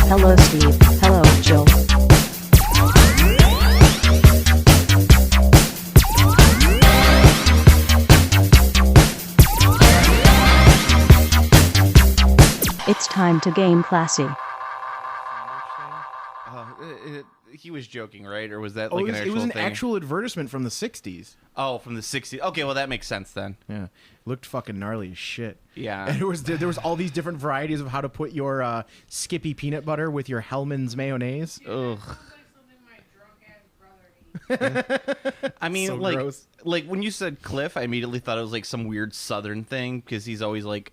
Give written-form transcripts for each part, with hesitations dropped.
Hello, Steve. Hello, Jill. It's time to game classy. He was joking, right? Or was that Oh, like it was an thing? actual advertisement from the 60s. Oh, from the 60s. Okay, well, that makes sense then. Yeah. Looked fucking gnarly as shit. Yeah. And there was all these different varieties of how to put your Skippy peanut butter with your Hellman's mayonnaise. Ugh. I mean, So like, gross. like when you said Cliff, I immediately thought it was like some weird Southern thing because he's always like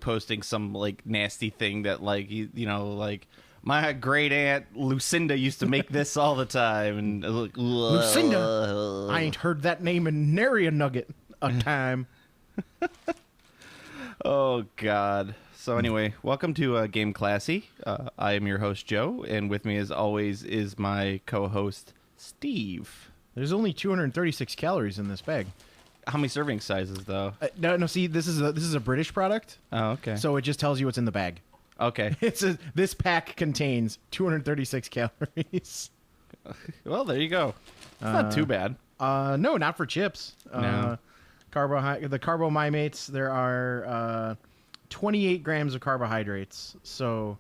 posting some like nasty thing that like you know like my great aunt Lucinda used to make this all the time and like, Lucinda, I ain't heard that name in nary a nugget a time. Oh God. So anyway, welcome to Game Classy. I am your host Joe, and with me as always is my co-host Steve. There's only 236 calories in this bag. How many serving sizes though? No. See, this is a British product, Oh, okay. so it just tells you what's in the bag. Okay. This pack contains 236 calories. Well, there you go. It's not too bad. No, not for chips. No. The carbomymates. There are 28 grams of carbohydrates, so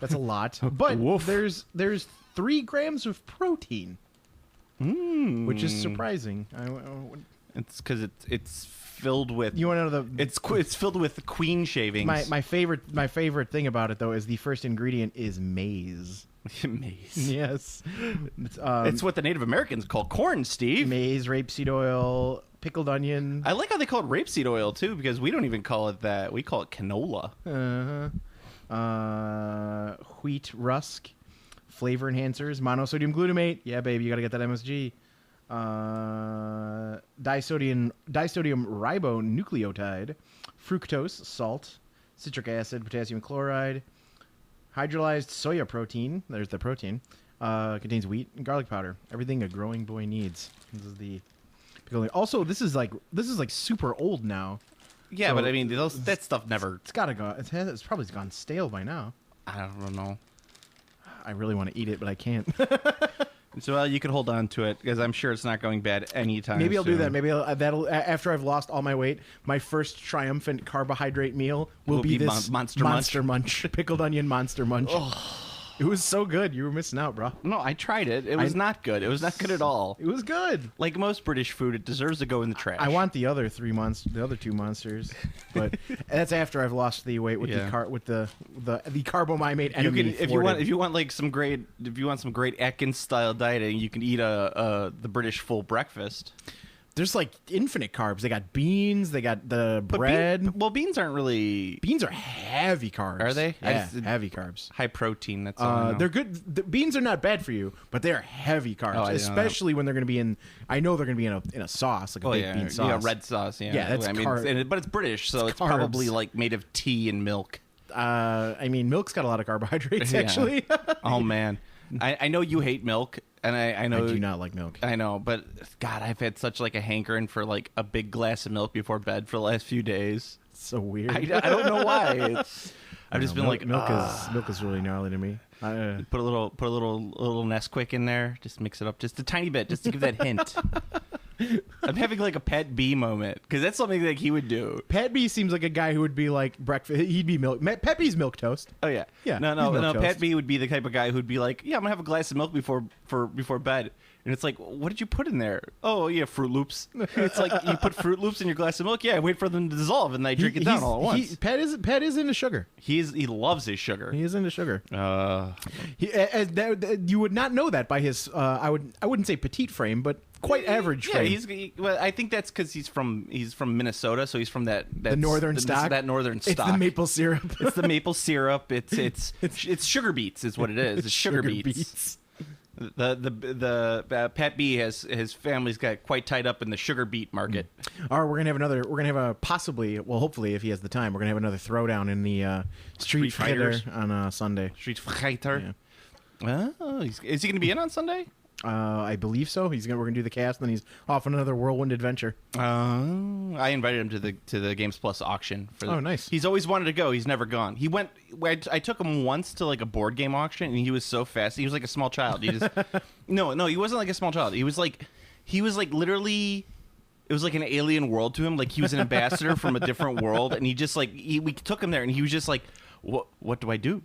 that's a lot. But Woof. there's 3 grams of protein, which is surprising. It's because it's filled with. You want to know the It's filled with queen shavings. my favorite thing about it though is the first ingredient is maize. Maize. Yes, It's what the Native Americans call corn, Steve. maize, rapeseed oil, pickled onion. I like how they call it rapeseed oil too, because we don't even call it that. We call it canola. Wheat rusk, flavor enhancers, monosodium glutamate. Yeah, baby, you gotta get that MSG. Disodium ribonucleotide, fructose, salt, citric acid, potassium chloride, hydrolyzed soya protein. There's the protein. Contains wheat and garlic powder. Everything a growing boy needs. This is the also this is like super old now. Yeah, So- but I mean, that stuff never. It's gotta go. It's probably gone stale by now. I don't know. I really want to eat it, but I can't. So you could hold on to it because I'm sure it's not going bad anytime. Maybe I'll do soon. that. Maybe that'll after I've lost all my weight. My first triumphant carbohydrate meal will be this Monster Munch pickled onion Monster Munch. It was so good. You were missing out, bro. No, I tried it. It was not good. It was not good at all. It was good. Like most British food, it deserves to go in the trash. I want the other 3 months, the other 2 monsters, but that's after I've lost the weight with Yeah. the carbomymate You enemy. can if you want like some great Atkins style dieting, you can eat the British full breakfast. There's like infinite carbs. They got beans. They got the bread. Beans aren't really Beans are heavy carbs. Are they? Yeah, heavy carbs. high protein. That's all I know. They're good. The beans are not bad for you, but they're heavy carbs, Oh, I didn't know that. especially when they're going to be in. I know they're going to be in a sauce, like a baked bean sauce. Yeah, red sauce. Yeah, Yeah, that's but it's British, so it's carbs. probably like made of tea and milk. I mean, milk's got a lot of carbohydrates. Yeah. Actually, Oh man, I know you hate milk, and I know I do not like milk. I know, but God, I've had such like a hankering for like a big glass of milk before bed for the last few days. It's so weird. I don't know why. I've just been milk, like, milk is really gnarly to me. put a little Nesquik in there, just mix it up just a tiny bit, just to give that hint. I'm having like a Pat B moment because that's something like he would do. Pat B seems like a guy who would be like breakfast. He'd be milk. Pat B's milk toast. Oh yeah, Yeah, No, he's milk Pat toast. B would be the type of guy who'd be like, yeah, I'm gonna have a glass of milk before bed. And it's like, what did you put in there? Oh, yeah, Fruit Loops. It's like you put Fruit Loops in your glass of milk. Yeah, wait for them to dissolve, and I drink it down all at once. Pat is into sugar. He loves his sugar. He is into sugar. Yeah, You would not know that by his. I wouldn't say petite frame, but quite average frame. Well, I think that's because he's from Minnesota, so he's from that northern stock. That northern stock. It's the maple syrup. It's the maple syrup. It's sugar beets is what it is. It's sugar beets. The Pat B his family's got quite tied up in the sugar beet market. All right, we're gonna have a possibly. Well, hopefully, if he has the time, we're gonna have another throwdown in the Street Fighter Fighters. on Sunday. Street Fighter. Yeah. Oh, is he going to be in on Sunday? I believe so. We're gonna do the cast, and then he's off on another whirlwind adventure. I invited him to the Games Plus auction. Oh, nice. He's always wanted to go. He's never gone. He went. I took him once to like a board game auction, and he was so fast. He was like a small child. He just no, he wasn't like a small child. He was like literally. It was like an alien world to him. Like he was an ambassador from a different world, and he just like we took him there, and he was just like, What do I do?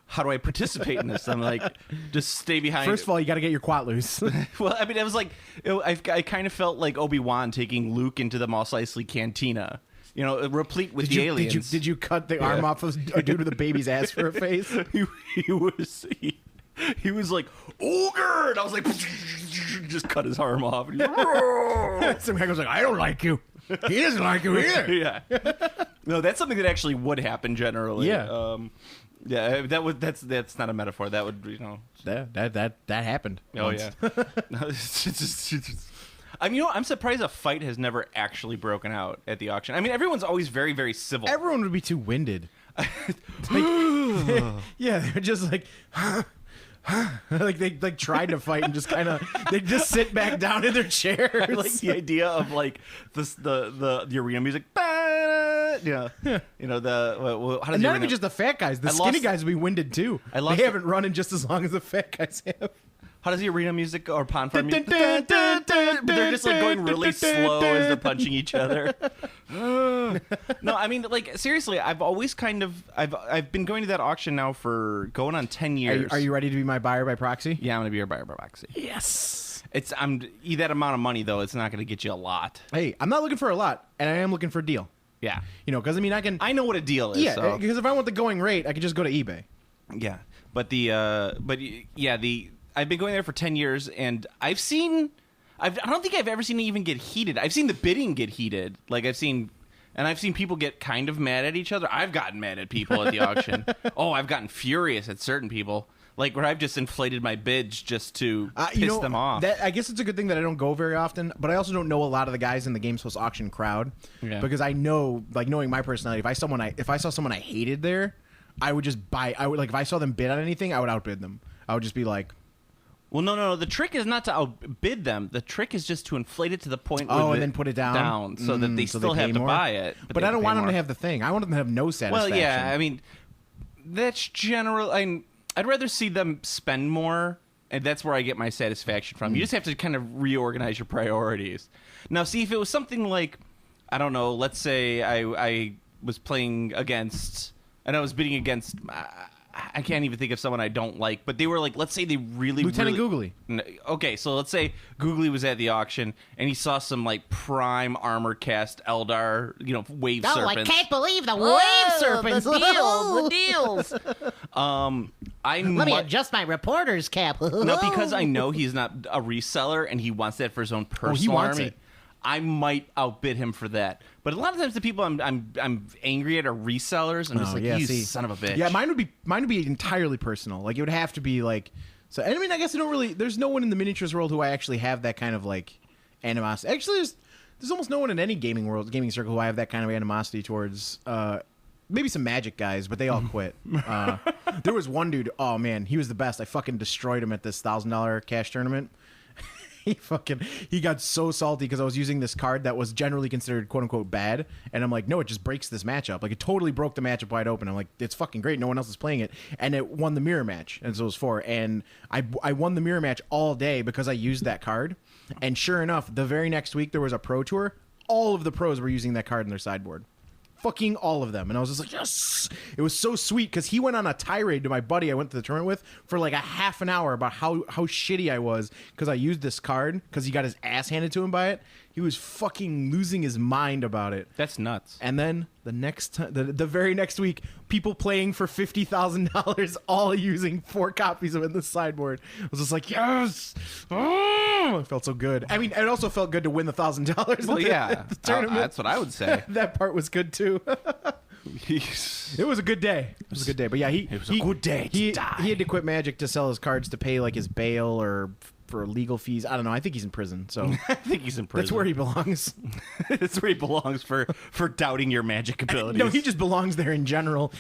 How do I participate in this? I'm like, just stay behind. First of all, you got to get your quat loose. Well, I mean, it was like I kind of felt like Obi-Wan taking Luke into the Mos Eisley cantina, replete with aliens. Did you cut the arm off of a dude with a baby's ass for a face? He was like, ogre! And I was like, just cut his arm off. And some guy goes like, I don't like you. He doesn't like you either. Yeah. No, that's something that actually would happen generally. Yeah. Yeah, that's not a metaphor. That would, That happened. Oh, once. yeah. No, it's just I mean, I'm surprised a fight has never actually broken out at the auction. I mean, everyone's always very, very civil. Everyone would be too winded. Yeah, they're just like, like they tried to fight and just kind of they just sit back down in their chairs. I like the idea of like the arena music. Yeah, how does not even just the fat guys. The skinny guys would be winded too. They haven't run in just as long as the fat guys have. How does the arena music or pond farm music? They're just like going really slow as they're punching each other. No, I mean, like seriously, I've always I've been going to that auction now for going on 10 years. Are you ready to be my buyer by proxy? Yeah, I'm gonna be your buyer by proxy. Yes. I'm that amount of money though. It's not gonna get you a lot. Hey, I'm not looking for a lot, and I am looking for a deal. Yeah, because I mean, I know what a deal is. Yeah, because if I want the going rate, I could just go to eBay. Yeah, but I've been going there for 10 years, and I don't think I've ever seen it even get heated. I've seen the bidding get heated. Like, I've seen people get kind of mad at each other. I've gotten mad at people at the auction. Oh, I've gotten furious at certain people. Like, where I've just inflated my bids just to piss them off. I guess it's a good thing that I don't go very often, but I also don't know a lot of the guys in the Games Plus auction crowd. Yeah. Because I know, like, knowing my personality, if I saw someone I hated there, I would just buy. I would, like, if I saw them bid on anything, I would outbid them. I would just be like... Well, no. The trick is not to outbid them. The trick is just to inflate it to the point and then put it down so that they still have to buy it. But I don't want them to have the thing. I want them to have no satisfaction. Well, yeah, I mean, that's general. I'd rather see them spend more, and that's where I get my satisfaction from. You just have to kind of reorganize your priorities. Now, see, if it was something like, I don't know, let's say I was playing against, and I was bidding against... I can't even think of someone I don't like, but they were like, let's say they Lieutenant Googly. Okay, so let's say Googly was at the auction and he saw some like prime armor cast Eldar, wave serpents. I can't believe the wave serpents. The deals. Let me adjust my reporter's cap. No, because I know he's not a reseller and he wants that for his own personal army. It. I might outbid him for that. But a lot of times the people I'm angry at are resellers. I'm just you son of a bitch. Yeah, mine would be entirely personal. Like, it would have to be like... So, I mean, I guess I don't really... There's no one in the miniatures world who I actually have that kind of, like, animosity. Actually, there's almost no one in any gaming circle who I have that kind of animosity towards. Maybe some Magic guys, but they all quit. There was one dude, oh man, he was the best. I fucking destroyed him at this $1,000 cash tournament. He got so salty because I was using this card that was generally considered quote unquote bad, and I'm like, no, it just breaks this matchup. Like, it totally broke the matchup wide open. I'm like, it's fucking great. No one else is playing it, and it won the mirror match, and so it was 4. And I won the mirror match all day because I used that card. And sure enough, the very next week there was a pro tour. All of the pros were using that card in their sideboard. Fucking all of them. And I was just like, yes! It was so sweet because he went on a tirade to my buddy I went to the tournament with for like a half an hour about how shitty I was because I used this card because he got his ass handed to him by it. He was fucking losing his mind about it. That's nuts. And then the very next week, people playing for $50,000, all using 4 copies of it in the sideboard. I was just like, yes! Oh! It felt so good. I mean, it also felt good to win the $1,000. Well, yeah. The tournament. That's what I would say. That part was good, too. It was a good day. It was a good day. But yeah, it was a good day to die. He had to quit Magic to sell his cards to pay like his bail or for legal fees. I don't know. I think he's in prison. So I think he's in prison. That's where he belongs. That's where he belongs for doubting your magic abilities. No, he just belongs there in general.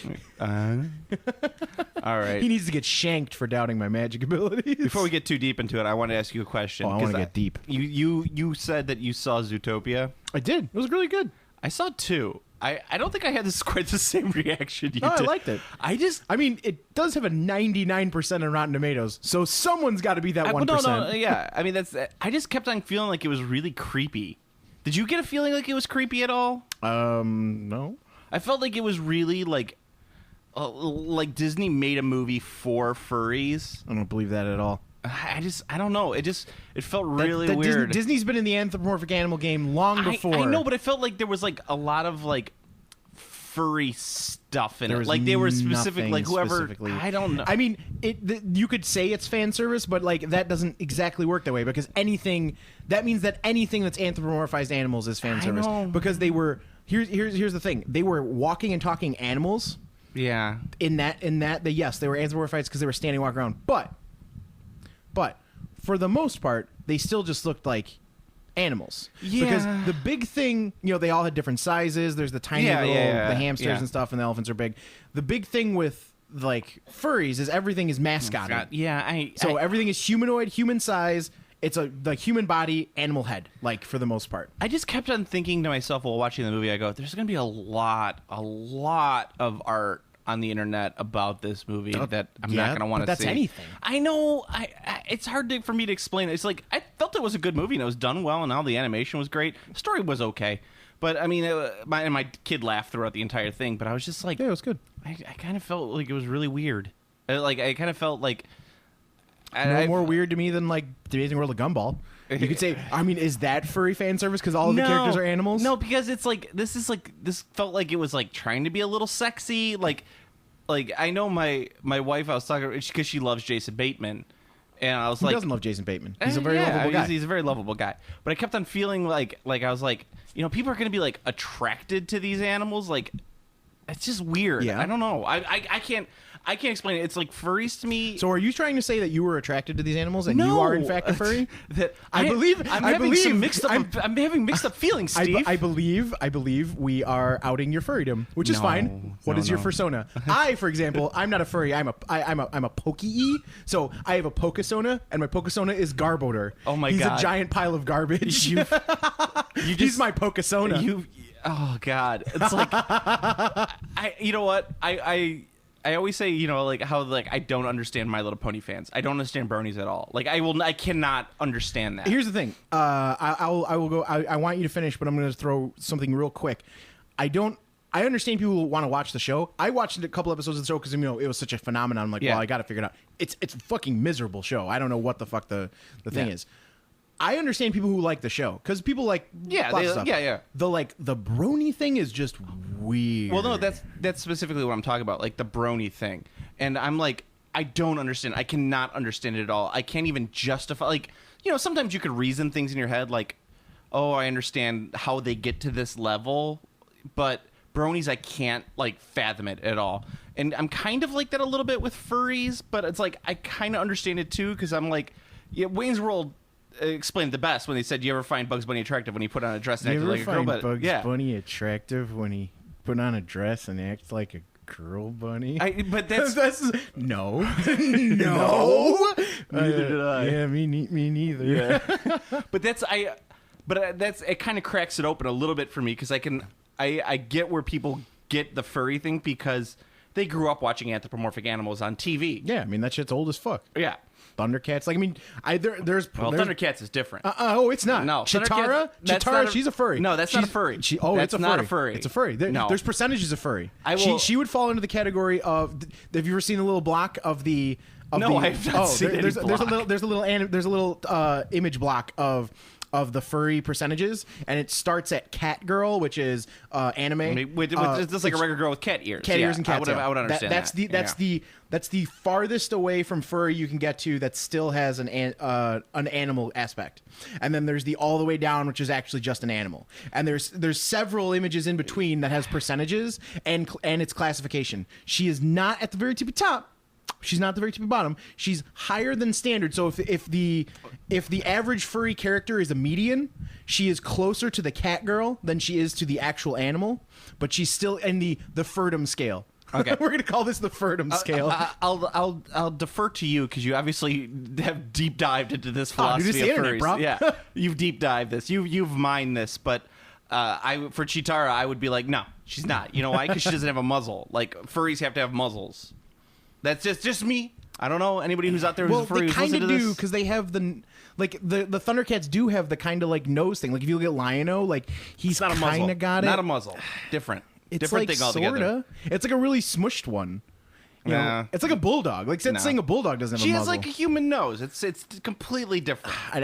All right. He needs to get shanked for doubting my magic abilities. Before we get too deep into it, I want to ask you a question. Oh, I want to 'cause get deep. You said that you saw Zootopia. I did. It was really good. I saw 2. I don't think I had quite the same reaction you did. I liked it. I mean, it does have a 99% on Rotten Tomatoes, so someone's got to be that 1%. No, yeah. I mean, I just kept on feeling like it was really creepy. Did you get a feeling like it was creepy at all? No. I felt like it was really like Disney made a movie for furries. I don't believe that at all. I don't know. It felt really weird. Disney's been in the anthropomorphic animal game long before. I know, but it felt like there was like a lot of like furry stuff in There it. was Like they were specific, nothing like whoever. specifically. I don't know. I mean, you could say it's fan service, but like that doesn't exactly work that way because that means that anything that's anthropomorphized animals is fan service know. because they were here's the thing, they were walking and talking animals. Yeah. In that yes, they were anthropomorphized because they were standing walking around, but for the most part, they still just looked like animals. Yeah. Because the big thing, they all had different sizes. There's the tiny the hamsters and stuff, and the elephants are big. The big thing with like furries is everything is mascotted. God, yeah. So everything is humanoid, human size. It's a like human body, animal head, like for the most part. I just kept on thinking to myself while watching the movie, I go, there's going to be a lot of art on the internet about this movie that I'm not going to want to see. That's anything. I know. It's hard for me to explain. It's like I felt it was a good movie and it was done well and all the animation was great. The story was okay, but I mean, my kid laughed throughout the entire thing. But I was just like, yeah, it was good. I kind of felt like it was really weird. I kind of felt like more weird to me than like The Amazing World of Gumball. You could say, I mean, is that furry fan service because all of the characters are animals? No, because it's like this felt like it was like trying to be a little sexy. Like I know my wife, I was talking because she loves Jason Bateman, and I was Who like, doesn't love Jason Bateman? He's a very lovable guy. He's a very lovable guy. But I kept on feeling like I was like, people are going to be like attracted to these animals. Like it's just weird. Yeah. I don't know. I can't explain it. It's like furries to me. So are you trying to say that you were attracted to these animals and No. you are in fact a furry? I'm having mixed up feelings, Steve. I believe we are outing your furrydom, which is fine. What is your persona? I, for example, I'm not a furry. I'm a pokey. So I have a pokesona, and my pokesona is Garbodor. Oh my He's God. a giant pile of garbage. He's my pokesona. Oh God. It's like you know what? I always say, like how like I don't understand My Little Pony fans. I don't understand bronies at all. Like I cannot understand that. Here's the thing. I will go. I want you to finish, but I'm going to throw something real quick. I understand people who want to watch the show. I watched a couple episodes of the show because it was such a phenomenon. I'm like, well, I got to figure it out. It's a fucking miserable show. I don't know what the fuck the thing is. I understand people who like the show because people like lots of stuff. The brony thing is just weird. Well, no, that's specifically what I'm talking about, like the brony thing. And I'm like, I don't understand. I cannot understand it at all. I can't even justify. Like, sometimes you could reason things in your head, like, oh, I understand how they get to this level, but bronies, I can't like fathom it at all. And I'm kind of like that a little bit with furries, but it's like I kind of understand it too because I'm like, Wayne's World explained the best when they said, "You ever find Bugs Bunny attractive when he put on a dress and acted like a girl?" But Bugs Bunny attractive when he put on a dress and acts like a girl bunny? But that's no, no. Neither did I. Yeah, me neither. Yeah. But it kind of cracks it open a little bit for me because I get where people get the furry thing because they grew up watching anthropomorphic animals on TV. Yeah, I mean that shit's old as fuck. Yeah. Thundercats. Like, I mean, there's Thundercats is different. It's not. No, Chitara, she's a furry. No, that's not a furry. It's not a furry. It's a furry. There's percentages of furry. She would fall into the category of. Have you ever seen the little block of the? No, I have not seen there's any block. There's a little image block of the furry percentages, and it starts at cat girl, which is anime. It's just like a regular girl with cat ears. Cat ears and cat tail. I would understand That's the farthest away from furry you can get to that still has an animal aspect. And then there's the all the way down, which is actually just an animal. And there's several images in between that has percentages and its classification. She is not at the very tippy top. She's not at the very tippy bottom. She's higher than standard. So if the average furry character is a median, she is closer to the cat girl than she is to the actual animal. But she's still in the furdom scale. Okay. We're gonna call this the Ferdum scale. I'll defer to you because you obviously have deep dived into this dude, philosophy it's the of internet, furries. bro. Yeah, you've deep dived this. You've mined this, but for Chitara, I would be like, no, she's not. You know why? Because she doesn't have a muzzle. Like furries have to have muzzles. That's just me. I don't know anybody who's out there who's a furry. They kind of do because they have the Thundercats do have the kind of like nose thing. Like if you look at Lion-O, like he's not a muzzle. kind of got it. Not a muzzle. Different. It's Different like thing altogether. sorta. It's like a really smushed one. You know, it's like a bulldog. Like saying a bulldog doesn't have She a has muzzle. like a human nose. It's completely different. I'd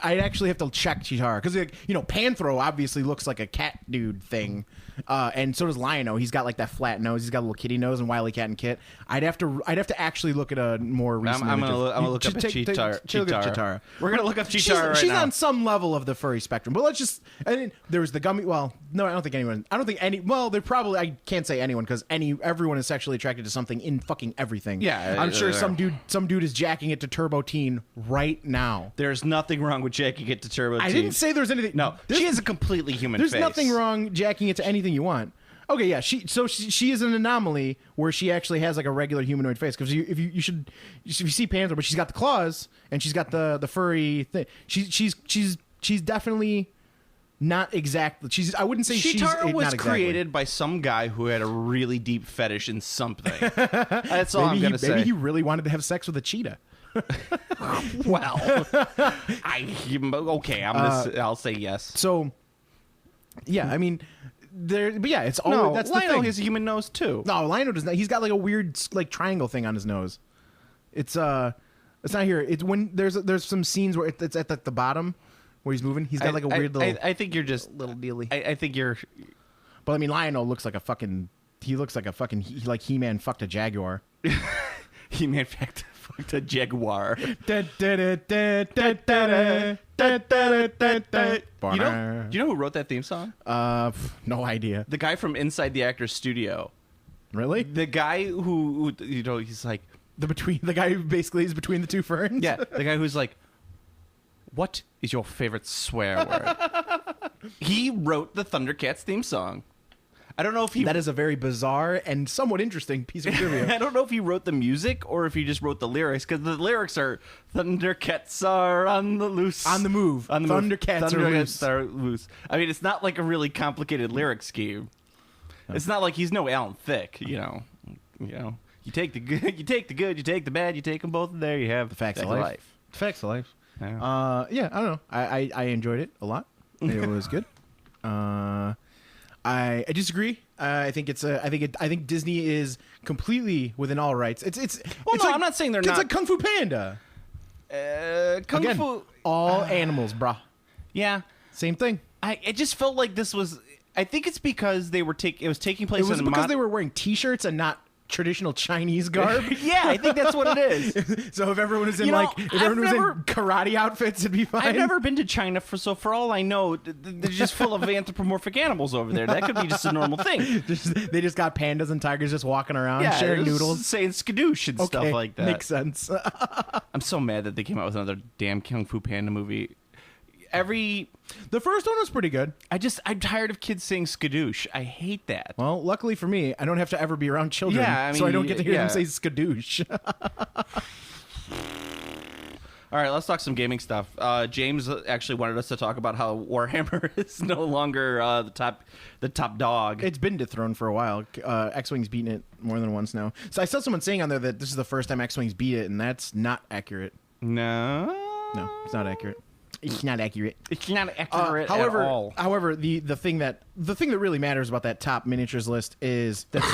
actually have to check Chitara because Panthro obviously looks like a cat dude thing, and so does Lion-O. He's got like that flat nose. He's got a little kitty nose and Wily Cat and Kit. I'd have to actually look at a more recent. I'm image gonna look up at Chitara. We're gonna look up Chitara right she's now. on some level of the furry spectrum, but let's just. I mean, there was the gummy. Well, no, I don't think anyone. I don't think any. Well, they're probably. I can't say anyone because everyone is sexually attracted to something in fucking everything. Yeah, I'm sure some dude is jacking it to Turbo Teen right now. There's nothing wrong with jacking it to Turbo Teen. I didn't say there's anything. No, she has a completely human There's face. nothing wrong jacking it to anything you want. Okay, yeah. She is an anomaly where she actually has like a regular humanoid face. Because if you see Panther, but she's got the claws and she's got the furry thing. She's definitely not exactly. I wouldn't say Chitara she's was not exactly. created by some guy who had a really deep fetish in something. That's all I'm gonna say. Maybe he really wanted to have sex with a cheetah. Well, okay. I'll say yes. So, yeah, I mean, but yeah, it's all. No, that's the Lion-O thing. has a human nose too. No, Lion-O does not. He's got like a weird like triangle thing on his nose. It's not here. It's when there's some scenes where it's at the bottom where he's moving. He's got like a weird little. I think you're just little dealy. I think you're. But I mean, Lion-O looks like a fucking. He looks like a fucking like He-Man fucked a jaguar. He fucked a jaguar. You know who wrote that theme song? No idea. The guy from Inside the Actor's Studio. Really? The guy who he's like the guy who basically is between the two ferns. Yeah, the guy who's like, what is your favorite swear word? He wrote the Thundercats theme song. I don't know if he... That is a very bizarre and somewhat interesting piece of trivia. I don't know if he wrote the music or if he just wrote the lyrics, because the lyrics are, Thundercats are on the loose. On the move. On the move. Thundercats are loose. I mean, it's not like a really complicated lyric scheme. It's not like he's no Alan Thicke, you know. You take the good, you take the bad, you take them both, and there you have the facts of life. Facts of life. Yeah. Yeah, I don't know. I enjoyed it a lot. It was good. I disagree. I think Disney is completely within all rights. I'm not saying they're not. It's like Kung Fu Panda. Kung Fu. All animals, brah. Yeah, same thing. It just felt like this was. I think it's because it was taking place. It was because they were wearing T-shirts and not traditional Chinese garb. Yeah, I think that's what it is. So if everyone was in in karate outfits, it'd be fine. I've never been to China, for all I know, they're just full of anthropomorphic animals over there. That could be just a normal thing. They just got pandas and tigers just walking around sharing noodles, saying skadoosh and stuff like that. Makes sense. I'm so mad that they came out with another damn Kung Fu Panda movie. The first one was pretty good. I'm tired of kids saying skadoosh. I hate that. Well, luckily for me, I don't have to ever be around children, so I don't get to hear them say skadoosh. All right, let's talk some gaming stuff. James actually wanted us to talk about how Warhammer is no longer the top dog. It's been dethroned for a while. X-Wing's beaten it more than once now. So I saw someone saying on there that this is the first time X-Wing's beat it, and that's not accurate. No, it's not accurate. It's not accurate. It's not accurate at all. However, the thing that really matters about that top miniatures list is that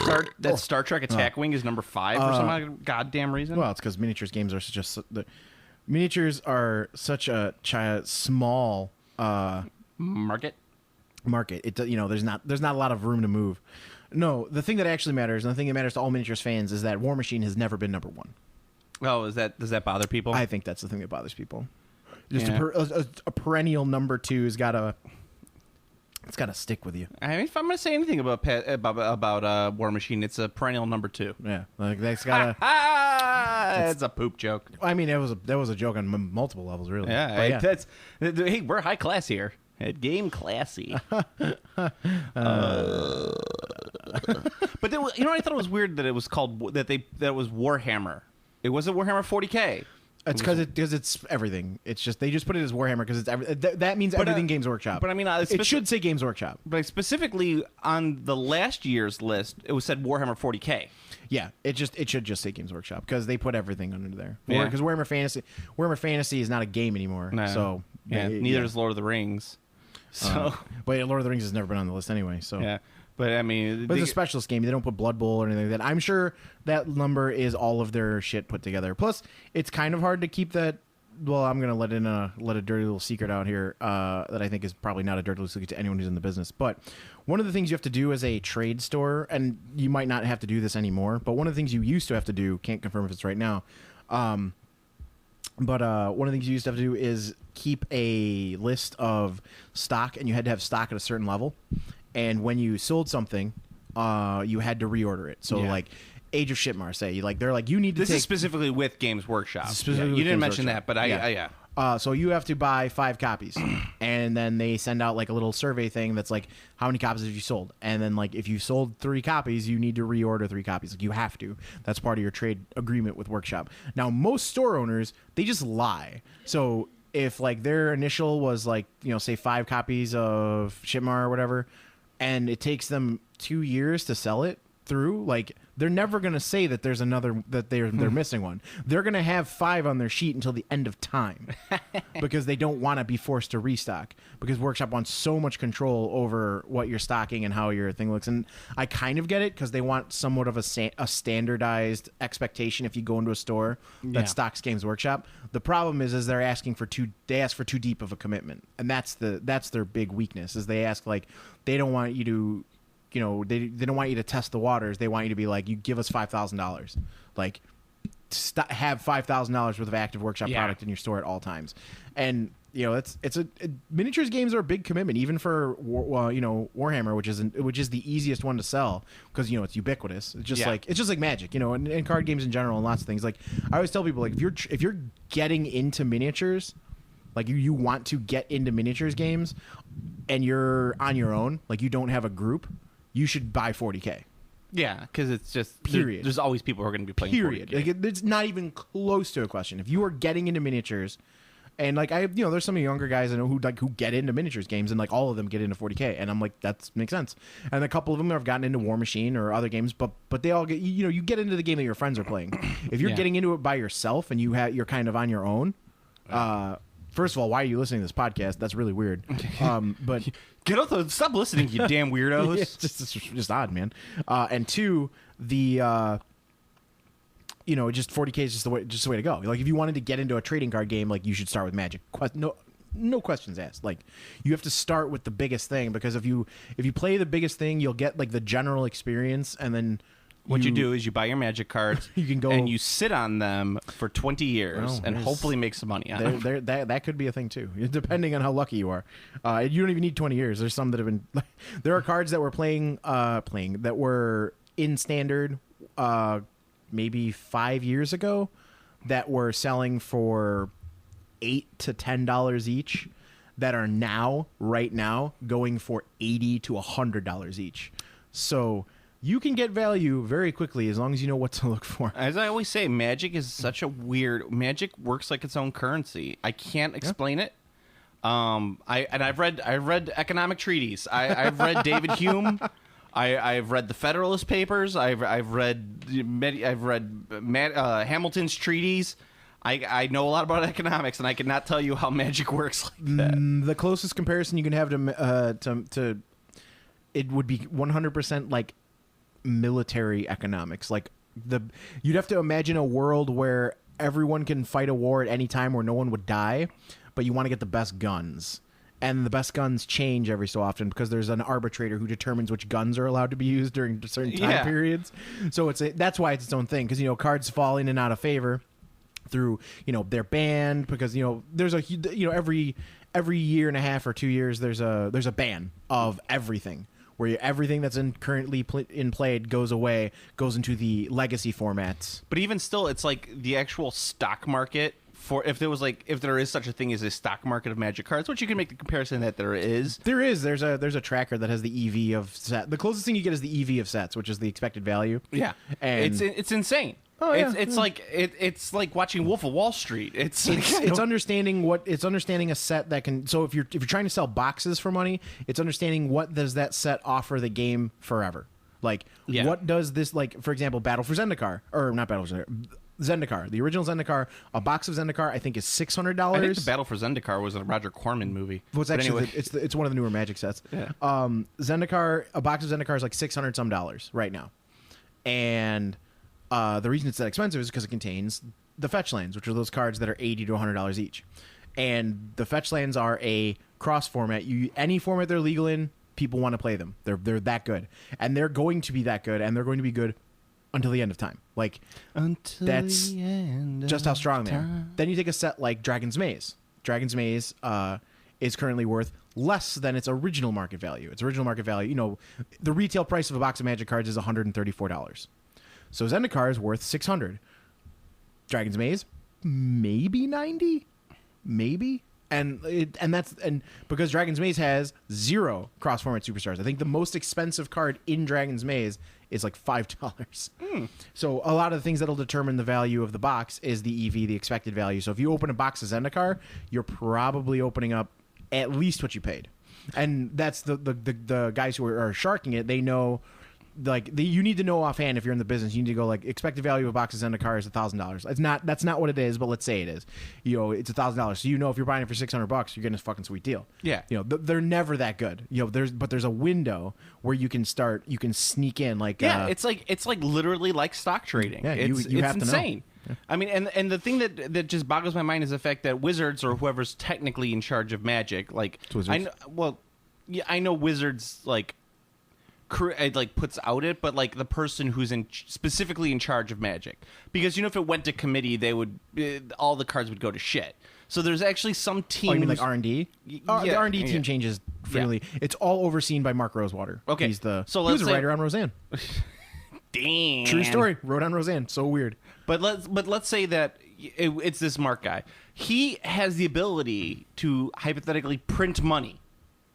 Star Trek Attack Wing is number 5 for some goddamn reason. Well, it's because miniatures games are miniatures are such a small market. There's not a lot of room to move. No, the thing that actually matters, and the thing that matters to all miniatures fans, is that War Machine has never been number 1. Oh, does that bother people? I think that's the thing that bothers people. Just a perennial number 2 has got to. It's got to stick with you. I mean, if I'm going to say anything about War Machine, it's a perennial number 2. Yeah, like that's got to. It's a poop joke. I mean, that was a joke on multiple levels, really. Yeah, hey, we're high class here. Game classy. But then, I thought it was weird that it was called that it was Warhammer. It wasn't Warhammer 40K. It's because it's everything. It's just they just put it as Warhammer because it's that means everything Games Workshop. But I mean, it should say Games Workshop. But specifically on the last year's list, it was said Warhammer 40K. Yeah, it should just say Games Workshop because they put everything under there. Yeah. Because Warhammer Fantasy is not a game anymore. No. So neither is Lord of the Rings. So, but Lord of the Rings has never been on the list anyway. So yeah. But I mean, it's a specialist game. They don't put Blood Bowl or anything like that. I'm sure that number is all of their shit put together. Plus, it's kind of hard to keep that. Well, I'm gonna let a dirty little secret out here that I think is probably not a dirty little secret to anyone who's in the business. But one of the things you have to do as a trade store, and you might not have to do this anymore, but one of the things you used to have to do, can't confirm if it's right now, but one of the things you used to have to do is keep a list of stock, and you had to have stock at a certain level. And when you sold something, you had to reorder it. So like Age of Shitmar, say they're like, you need to this is specifically with Games Workshop. Specifically you didn't Games mention Workshop. that, but so you have to buy 5 copies, and then they send out like a little survey thing that's like, how many copies have you sold? And then like if you sold 3 copies, you need to reorder 3 copies. Like you have to. That's part of your trade agreement with Workshop. Now most store owners, they just lie. So if like their initial was like, say 5 copies of Shitmar or whatever, and it takes them 2 years to sell it through, like they're never going to say that there's another, that they're missing one. They're going to have 5 on their sheet until the end of time because they don't want to be forced to restock, because Workshop wants so much control over what you're stocking and how your thing looks. And I kind of get it because they want somewhat of a standardized expectation if you go into a store that stocks Games Workshop. The problem is they ask for too deep of a commitment, and that's their big weakness. Is they ask like, they don't want you to, they don't want you to test the waters. They want you to be like, you give us $5,000, like have $5,000 worth of active Workshop product in your store at all times. And miniatures games are a big commitment, even for Warhammer, which is the easiest one to sell because it's ubiquitous. It's just like Magic, and card games in general, and lots of things. Like I always tell people, like if you're getting into miniatures, like you want to get into miniatures games, and you're on your own, like you don't have a group, you should buy 40K. Yeah, because it's just period. There's always people who are going to be playing. Period. 40K. Like it's not even close to a question. If you are getting into miniatures, and like there's some younger guys I know who get into miniatures games, and like all of them get into 40K, and I'm like, that makes sense. And a couple of them have gotten into War Machine or other games, but they all get you get into the game that your friends are playing. If you're getting into it by yourself and you're kind of on your own. First of all, why are you listening to this podcast? That's really weird. But get off the, stop listening, you damn weirdos. It's just odd, man. And 2, the just 40K is just the way to go. Like if you wanted to get into a trading card game, like you should start with Magic. No questions asked. Like you have to start with the biggest thing, because if you play the biggest thing, you'll get like the general experience, and then what you do is you buy your Magic cards, you can go and you sit on them for 20 years and hopefully make some money on them. That could be a thing too, depending on how lucky you are. You don't even need 20 years. There's some that have been. There are cards that were playing that were in standard maybe 5 years ago that were selling for $8 to $10 each, that are right now going for $80 to $100 each. So you can get value very quickly as long as you know what to look for. As I always say, Magic is such a weird. Magic works like its own currency. I can't explain it. I've read economic treaties. I've read David Hume. I've read the Federalist Papers. I've read Hamilton's treaties. I know a lot about economics, and I cannot tell you how Magic works like that. The closest comparison you can have to it would be 100% like military economics. Like you'd have to imagine a world where everyone can fight a war at any time where no one would die, but you want to get the best guns. And the best guns change every so often because there's an arbitrator who determines which guns are allowed to be used during certain time periods. So that's why it's its own thing, because cards fall in and out of favor through they're banned because there's a every year and a half or 2 years there's a ban of everything, where everything that's currently played goes away, goes into the legacy formats. But even still, it's like the actual stock market for if there is such a thing as a stock market of Magic cards, which you can make the comparison that there is. There's a tracker that has the EV of set. The closest thing you get is the EV of sets, which is the expected value. Yeah, and it's insane. Oh, yeah. It's like watching Wolf of Wall Street. It's understanding a set that can. So if you're trying to sell boxes for money, it's understanding what does that set offer the game forever. Like what does this, like, for example, Battle for Zendikar, or not Battle for Zendikar, the original Zendikar, a box of Zendikar I think is $600. I think the Battle for Zendikar was a Roger Corman movie. Well, it's actually it's one of the newer Magic sets. Yeah. Zendikar, a box of Zendikar is like $600 some right now, and the reason it's that expensive is because it contains the fetch lands, which are those cards that are $80 to $100 each. And the fetch lands are a cross format. Any format they're legal in, people want to play them. They're that good, and they're going to be that good, and they're going to be good until the end of time. Like that's just how strong they are. Then you take a set like Dragon's Maze. Dragon's Maze is currently worth less than its original market value. Its original market value, the retail price of a box of Magic cards is $134. So Zendikar is worth $600. Dragon's Maze, maybe $90, maybe, and because Dragon's Maze has 0 cross-format superstars. I think the most expensive card in Dragon's Maze is like $5. So a lot of the things that'll determine the value of the box is the EV, the expected value. So if you open a box of Zendikar, you're probably opening up at least what you paid, and that's the guys who are sharking it. They know. You need to know offhand if you're in the business. You need to go like expected value of a box of Zendikar is $1,000. That's not what it is, but let's say it is. It's $1,000. So if you're buying it for $600, you're getting a fucking sweet deal. Yeah. They're never that good. There's a window where you can sneak in like. Yeah, it's like literally like stock trading. Yeah, it's have insane. To know. Yeah. I mean, and the thing that just boggles my mind is the fact that Wizards or whoever's technically in charge of Magic, like I know Wizards puts out it, but like the person who's specifically in charge of Magic, because if it went to committee, they would all the cards would go to shit. So there's actually some teams. Oh, you mean like R&D? The R&D team changes freely. Yeah. It's all overseen by Mark Rosewater. Okay, he was a writer on Roseanne. Damn, true story. Wrote on Roseanne. So weird. But let's say that it's this Mark guy. He has the ability to hypothetically print money.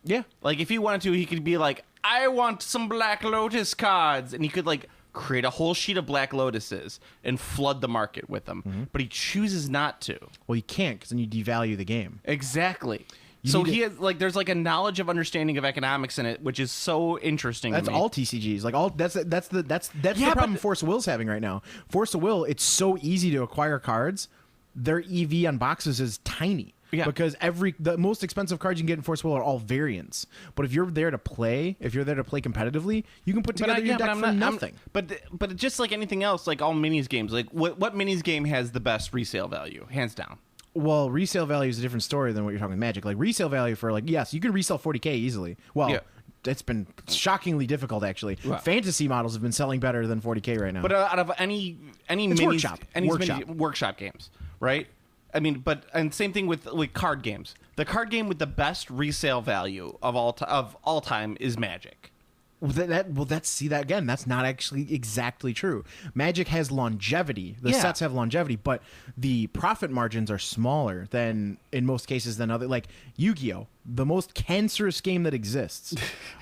Yeah, like if he wanted to, he could be like, I want some Black Lotus cards, and he could like create a whole sheet of Black Lotuses and flood the market with them. Mm-hmm. But he chooses not to. Well, you can't, because then you devalue the game. Exactly. So he has there's like a knowledge of understanding of economics in it, which is so interesting. That's to me. all TCGs. That's the problem Force of Will's having right now. Force of Will, it's so easy to acquire cards. Their EV on boxes is tiny. Yeah. Because the most expensive cards you can get in Force of Will are all variants. But if you're there to play competitively, you can put together your deck for nothing. But just like anything else, like all minis games, like what minis game has the best resale value, hands down? Well, resale value is a different story than what you're talking with Magic. Like resale value for yes, you can resell 40K easily. Well, yeah. It's been shockingly difficult actually. Wow. Fantasy models have been selling better than 40K right now. But out of any minis, workshop games, right? I mean, and same thing with card games. The card game with the best resale value of all time is Magic. That's not actually exactly true. Magic has longevity. The sets have longevity, but the profit margins are smaller than in most cases than other. Like Yu-Gi-Oh, the most cancerous game that exists.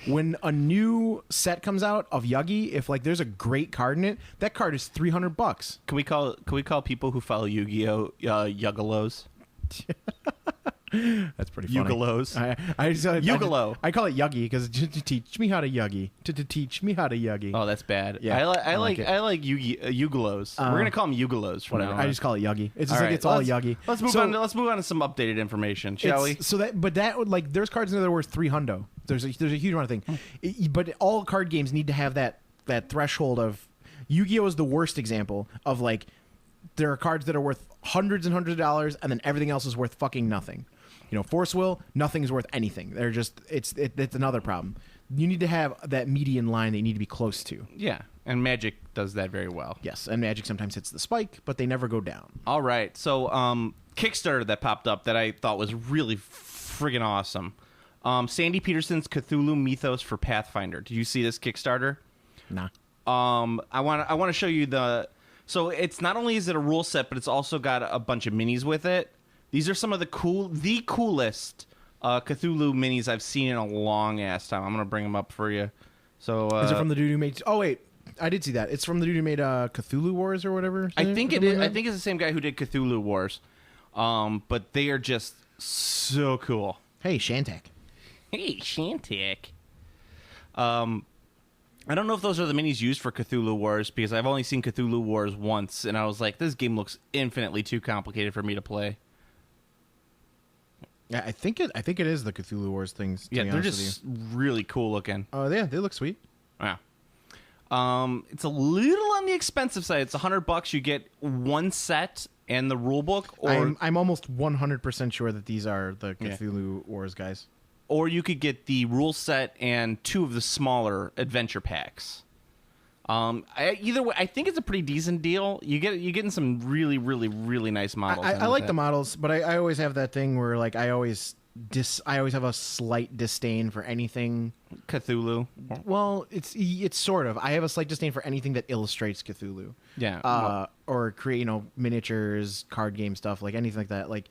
When a new set comes out of Yugi, if there's a great card in it, that card is $300. Can we call people who follow Yu-Gi-Oh Yuggalos? That's pretty funny. Yugalos. Yugalo. I call it Yuggy because to teach me how to Yuggy. To teach me how to Yuggy. Oh, that's bad. Yeah, I like Yugalos. We're gonna call them Yugalos from now on. I just call it Yuggy. It's just it's all Yuggy. Let's move on. Let's move on to some updated information, shall we? So that would there's cards in there that are worth $300. There's a huge amount of thing. But all card games need to have that threshold of. Yu-Gi-Oh is the worst example of there are cards that are worth hundreds and hundreds of dollars, and then everything else is worth fucking nothing. Force Will, nothing is worth anything. They're just it's another problem. You need to have that median line that you need to be close to. Yeah, and Magic does that very well. Yes, and Magic sometimes hits the spike, but they never go down. All right, so Kickstarter that popped up that I thought was really friggin' awesome. Sandy Peterson's Cthulhu Mythos for Pathfinder. Did you see this Kickstarter? Nah. I want to show you the So it's not only is it a rule set, but it's also got a bunch of minis with it. These are some of the coolest Cthulhu minis I've seen in a long ass time. I'm gonna bring them up for you. So Is it from the dude who made? Oh wait, I did see that. It's from the dude who made Cthulhu Wars or whatever. I think it something is. like I that? think it's the same guy who did Cthulhu Wars. But they are just so cool. Hey, Shantak. Hey, Shantic. I don't know if those are the minis used for Cthulhu Wars because I've only seen Cthulhu Wars once, and I was like, this game looks infinitely too complicated for me to play. Yeah, I think it is the Cthulhu Wars things. To Yeah, be they're honest just with really cool looking. you. Yeah, they look sweet. Yeah. It's a little on the expensive side. It's $100. You get one set and the rule book, or I'm almost 100% sure that these are the Cthulhu Wars guys. or you could get the rule set and 2 of the smaller adventure packs. Either way, I think it's a pretty decent deal. You're getting some really, really, really nice models. I like the models, but I always have that thing where like I always have a slight disdain for anything Cthulhu. Well, it's sort of. I have a slight disdain for anything that illustrates Cthulhu. Yeah. Or create miniatures, card game stuff, like anything like that. Like,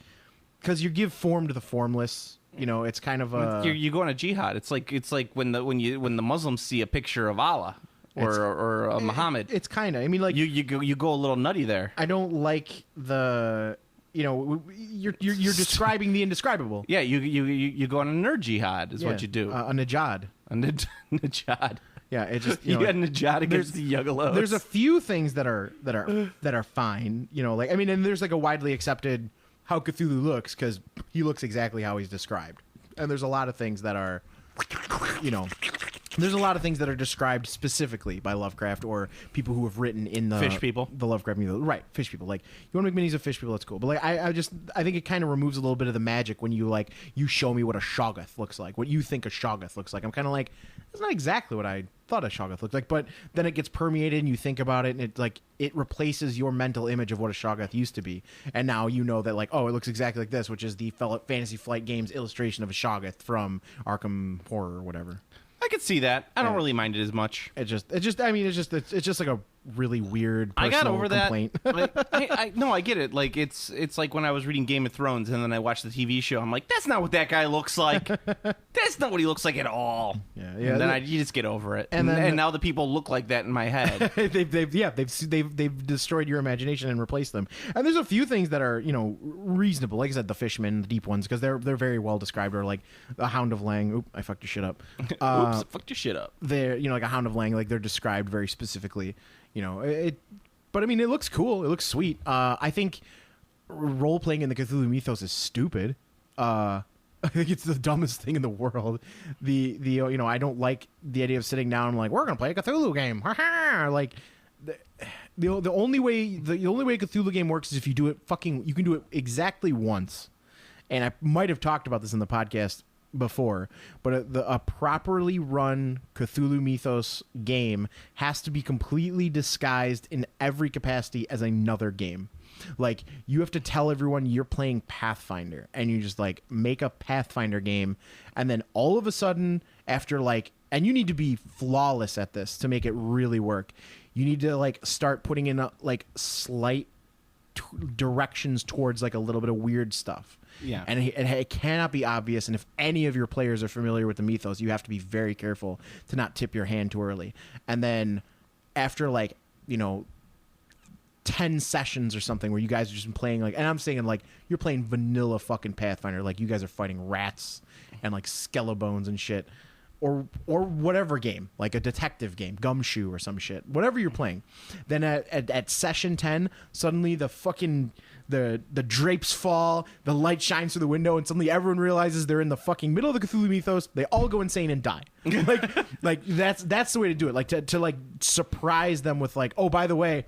because you give form to the formless. It's kind of a. You go on a jihad. It's like when the Muslims see a picture of Allah or Muhammad. It's kind of. I mean, like you go a little nutty there. I don't like the. You're describing the indescribable. Yeah, you go on a nerd jihad is what you do. A najad. A najad. Yeah, it just You got a najad against the Yuggalos. There's a few things that are fine. Like I mean, and there's like a widely accepted how Cthulhu looks because he looks exactly how he's described. And there's a lot of things that are, there's a lot of things that are described specifically by Lovecraft or people who have written in the Fish people. the Lovecraft mythos. Right, fish people. Like you want to make minis of fish people, that's cool. But like I think it kind of removes a little bit of the magic when you show me what a Shoggoth looks like, what you think a Shoggoth looks like. I'm kind of like, that's not exactly what I thought a Shoggoth looked like. But then it gets permeated and you think about it and it replaces your mental image of what a Shoggoth used to be. And now you know that like, oh, it looks exactly like this, which is the Fantasy Flight Games illustration of a Shoggoth from Arkham Horror or whatever. I could see that. I don't really mind it as much. It's just like a really weird I personal got over complaint. that. No, I get it. Like it's like when I was reading Game of Thrones and then I watched the TV show. I'm like, that's not what that guy looks like. That's not what he looks like at all. Yeah. And then you just get over it. And now the people look like that in my head. they've destroyed your imagination and replaced them. And there's a few things that are reasonable. Like I said, the fishmen, the deep ones, because they're very well described. Or like the Hound of Lang. Oop, I fucked your shit up. Oops, fucked your shit up. They're like a Hound of Lang. Like they're described very specifically. But I mean, it looks cool. It looks sweet. I think role playing in the Cthulhu mythos is stupid. I think it's the dumbest thing in the world. I don't like the idea of sitting down and like, we're gonna play a Cthulhu game. Like the only way a Cthulhu game works is if you do it you can do it exactly once. And I might have talked about this in the podcast before, but a properly run Cthulhu Mythos game has to be completely disguised in every capacity as another game. Like, you have to tell everyone you're playing Pathfinder, and you just, like, make a Pathfinder game, and then all of a sudden, after, like... And you need to be flawless at this to make it really work. You need to, like, start putting in, slight directions towards, like, a little bit of weird stuff. Yeah. And it cannot be obvious, and if any of your players are familiar with the mythos, you have to be very careful to not tip your hand too early. And then after, 10 sessions or something where you guys are just playing, like, and I'm saying, like, you're playing vanilla fucking Pathfinder, like, you guys are fighting rats and, like, skeleton and shit, or whatever game, like a detective game, Gumshoe or some shit, whatever you're playing. Then at session 10, suddenly the fucking... The drapes fall, the light shines through the window, and suddenly everyone realizes they're in the fucking middle of the Cthulhu mythos. They all go insane and die. like that's the way to do it. Like to like surprise them with like, oh, by the way,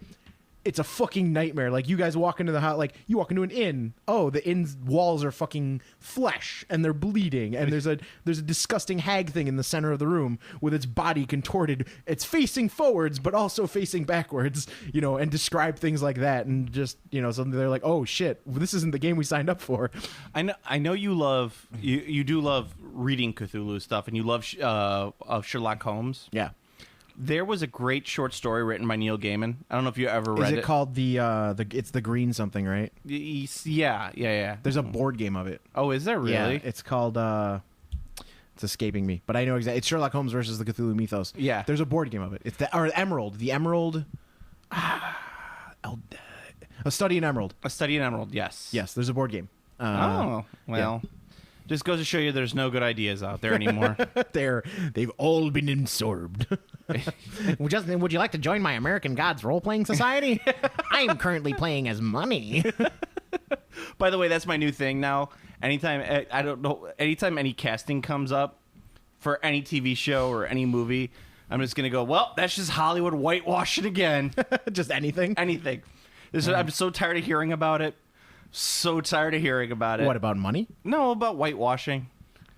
it's a fucking nightmare. Like, you guys walk into the house, like, you walk into an inn. Oh, the inn's walls are fucking flesh, and they're bleeding, and there's a disgusting hag thing in the center of the room with its body contorted. It's facing forwards, but also facing backwards, and describe things like that, and just, so they're like, oh, shit, this isn't the game we signed up for. I know you love, you do love reading Cthulhu stuff, and you love Sherlock Holmes. Yeah. There was a great short story written by Neil Gaiman. I don't know if you ever read Is it. it called it's the green something, right? Yeah. There's a board game of it. Oh, is there really? Yeah, it's called it's escaping me, but I know exactly. It's Sherlock Holmes versus the Cthulhu Mythos. Yeah. There's a board game of it. It's the Emerald. A Study in Emerald. A Study in Emerald, yes. Yes, there's a board game. Just goes to show you there's no good ideas out there anymore. They've all been absorbed. Justin, would you like to join my American Gods role-playing society? I am currently playing as Money. By the way, that's my new thing now. Anytime any casting comes up for any TV show or any movie, I'm just gonna go, well, that's just Hollywood whitewashing again. Just anything. Anything. I'm so tired of hearing about it. So tired of hearing about it. What about money? No, about whitewashing.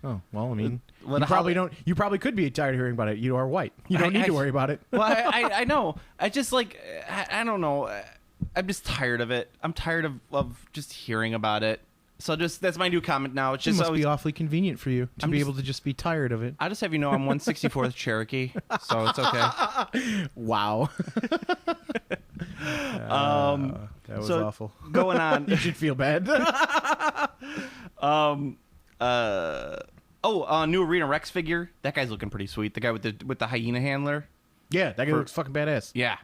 Oh well, I mean, Well, you probably don't. You probably could be tired of hearing about it. You are white. You don't need to worry about it. Well, I know. I just I don't know. I'm just tired of it. I'm tired of just hearing about it. So that's my new comment now. It's It just must be awfully convenient for you to be able to just be tired of it. I just have you know I'm 164th Cherokee, so it's okay. Wow. That was awful. Going on. You should feel bad. New Arena Rex figure. That guy's looking pretty sweet. The guy with the hyena handler. Yeah, that guy looks fucking badass. Yeah.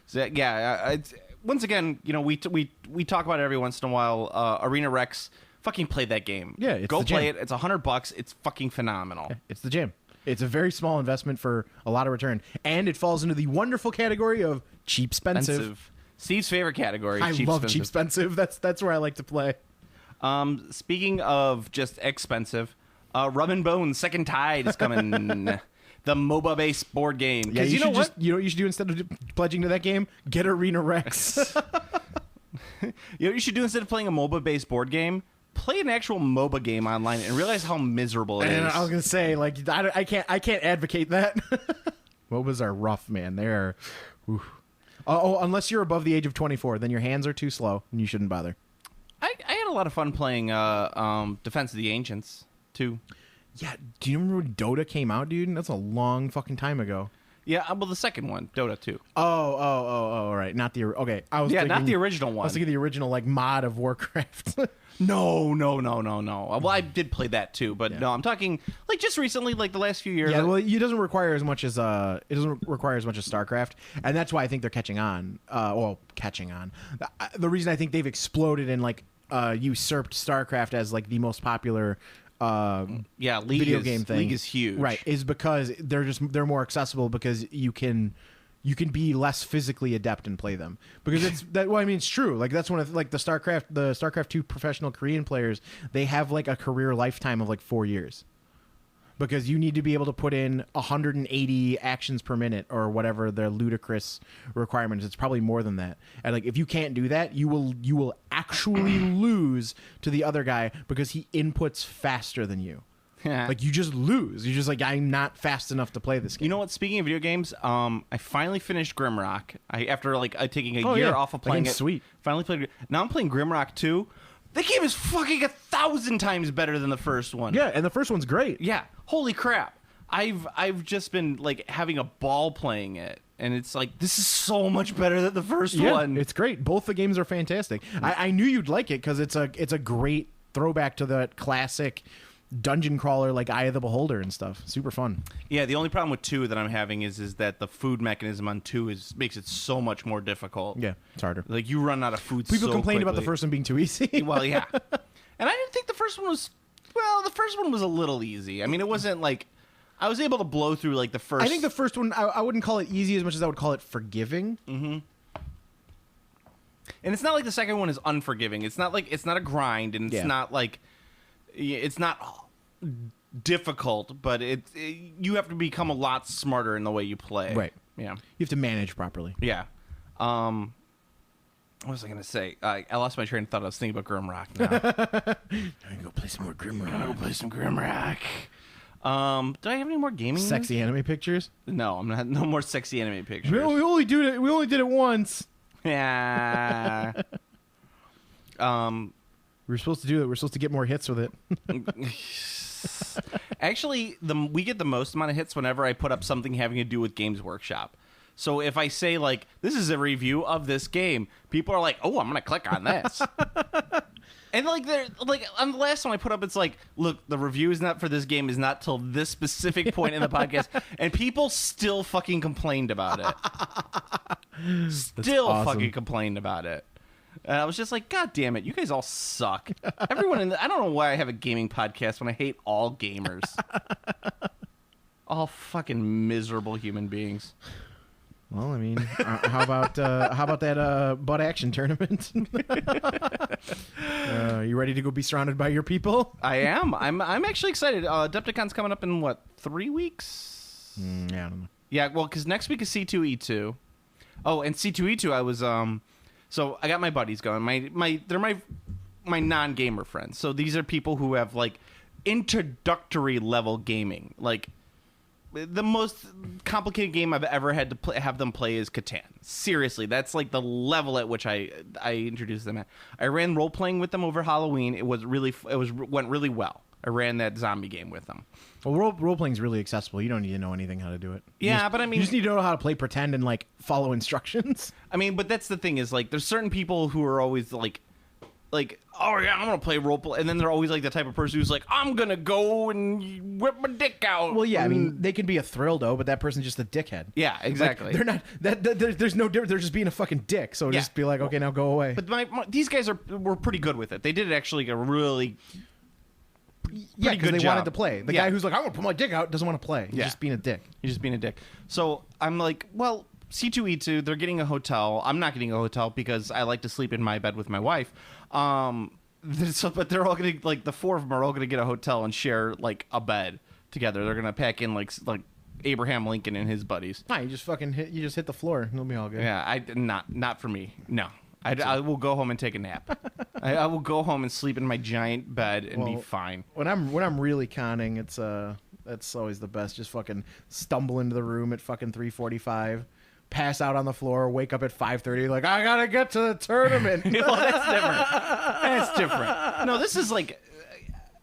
So it's, once again, you know, we talk about it every once in a while. Arena Rex, fucking play that game. Yeah, it's go the play jam. it. It's $100. It's fucking phenomenal. It's the jam. It's a very small investment for a lot of return, and it falls into the wonderful category of cheap expensive. Steve's favorite category. I love cheap expensive. That's where I like to play. Speaking of just expensive, Rum and Bones Second Tide is coming. The MOBA-based board game. Yeah, you know what? You know what you should do instead of pledging to that game? Get Arena Rex. You know what you should do instead of playing a MOBA-based board game? Play an actual MOBA game online and realize how miserable it And is. I was gonna say, like, I can't advocate that. MOBAs are rough, man. They are. Unless you're above the age of 24, then your hands are too slow and you shouldn't bother. I had a lot of fun playing Defense of the Ancients too. Yeah, do you remember when Dota came out, dude? That's a long fucking time ago. Yeah, well, the second one, Dota 2. Oh, right. Not the okay. I was thinking, not the original one. I was thinking the original like mod of Warcraft. No. Well, I did play that too, but no, I'm talking like just recently, like the last few years. Yeah, well, it doesn't require as much as StarCraft, and that's why I think they're catching on. Catching on. The reason I think they've exploded and like usurped StarCraft as like the most popular video game thing. League is huge, right? Is because they're more accessible because you can be less physically adept and play them because it's that. Well, I mean, it's true. Like that's one of like the StarCraft 2 professional Korean players. They have like a career lifetime of like 4 years because you need to be able to put in 180 actions per minute or whatever their ludicrous requirement is. It's probably more than that. And like if you can't do that, you will actually lose to the other guy because he inputs faster than you. Like you just lose. You're just like, I'm not fast enough to play this game. You know what? Speaking of video games, I finally finished Grimrock. After like taking a year off of playing it. Sweet. Finally played. Now I'm playing Grimrock 2. The game is fucking 1,000 times better than the first one. Yeah, and the first one's great. Yeah. Holy crap. I've just been like having a ball playing it, and it's like this is so much better than the first one. It's great. Both the games are fantastic. I knew you'd like it because it's a great throwback to the classic dungeon crawler like Eye of the Beholder and stuff. Super fun. Yeah, the only problem with 2 that I'm having is that the food mechanism on 2 makes it so much more difficult. Yeah, it's harder. Like you run out of food. People so complained about the quickly. first one being too easy. Well, yeah, and I didn't think the first one was. Well, the first one was a little easy. I mean, it wasn't like I was able to blow through like the first. I think the first one I wouldn't call it easy as much as I would call it forgiving. Mm-hmm. And it's not like the second one is unforgiving. It's not a grind, and it's not like it's not difficult, but you have to become a lot smarter in the way you play. Right. Yeah. You have to manage properly. Yeah. What was I going to say? I lost my train of thought. I was thinking about Grimrock now. I go play some more Grimrock. Go play some Grimrock. Do I have any more gaming? Sexy anime pictures? No, I'm not. No more sexy anime pictures. We only did it once. Yeah. We were supposed to do it. We're supposed to get more hits with it. Actually, we get the most amount of hits whenever I put up something having to do with Games Workshop. So if I say, like, this is a review of this game, people are like, oh, I'm going to click on this. And, like, they're like, on the last one I put up, it's like, look, the review is not for this game is not till this specific point in the podcast. And people still fucking complained about it. Still awesome. fucking complained about it. And I was just like, God damn it, you guys all suck. Everyone I don't know why I have a gaming podcast when I hate all gamers. All fucking miserable human beings. Well, I mean, how about that butt action tournament? You ready to go be surrounded by your people? I am. I'm actually excited. Adepticon's coming up in, what, 3 weeks? Yeah, I don't know. Yeah, well, because next week is C2E2. Oh, and C2E2, I was, so I got my buddies going. They're my non-gamer friends. So these are people who have, like, introductory level gaming. Like, the most complicated game I've ever had to have them play is Catan. Seriously, that's like the level at which I introduced them at. I ran role playing with them over Halloween. It went really well. I ran that zombie game with them. Well, role playing is really accessible. You don't need to know anything how to do it. But I mean, you just need to know how to play pretend and like follow instructions. I mean, but that's the thing is like there's certain people who are always like, oh yeah, I'm gonna play roleplay, and then they're always like the type of person who's like, I'm gonna go and whip my dick out. Well, yeah, I mean, they can be a thrill-do, but that person's just a dickhead. Yeah, exactly. Like, they're not. There's no difference. They're just being a fucking dick. So just be like, okay, now go away. But these guys were pretty good with it. They did actually a really yeah, because they job. wanted to play. The guy who's like, I'm gonna put my dick out, doesn't want to play. He's just being a dick. He's just being a dick. So I'm like, well, C2E2, they're getting a hotel. I'm not getting a hotel because I like to sleep in my bed with my wife. But they're all gonna like the four of them are all gonna get a hotel and share like a bed together. They're gonna pack in like Abraham Lincoln and his buddies. No, you just fucking hit the floor. It'll be all good. Yeah, not for me. No, I will go home and take a nap. I will go home and sleep in my giant bed and be fine. When I'm really conning, it's that's always the best. Just fucking stumble into the room at fucking 3:45. Pass out on the floor, wake up at 5:30, like, I gotta get to the tournament. Well, that's different. That's different. No, this is like,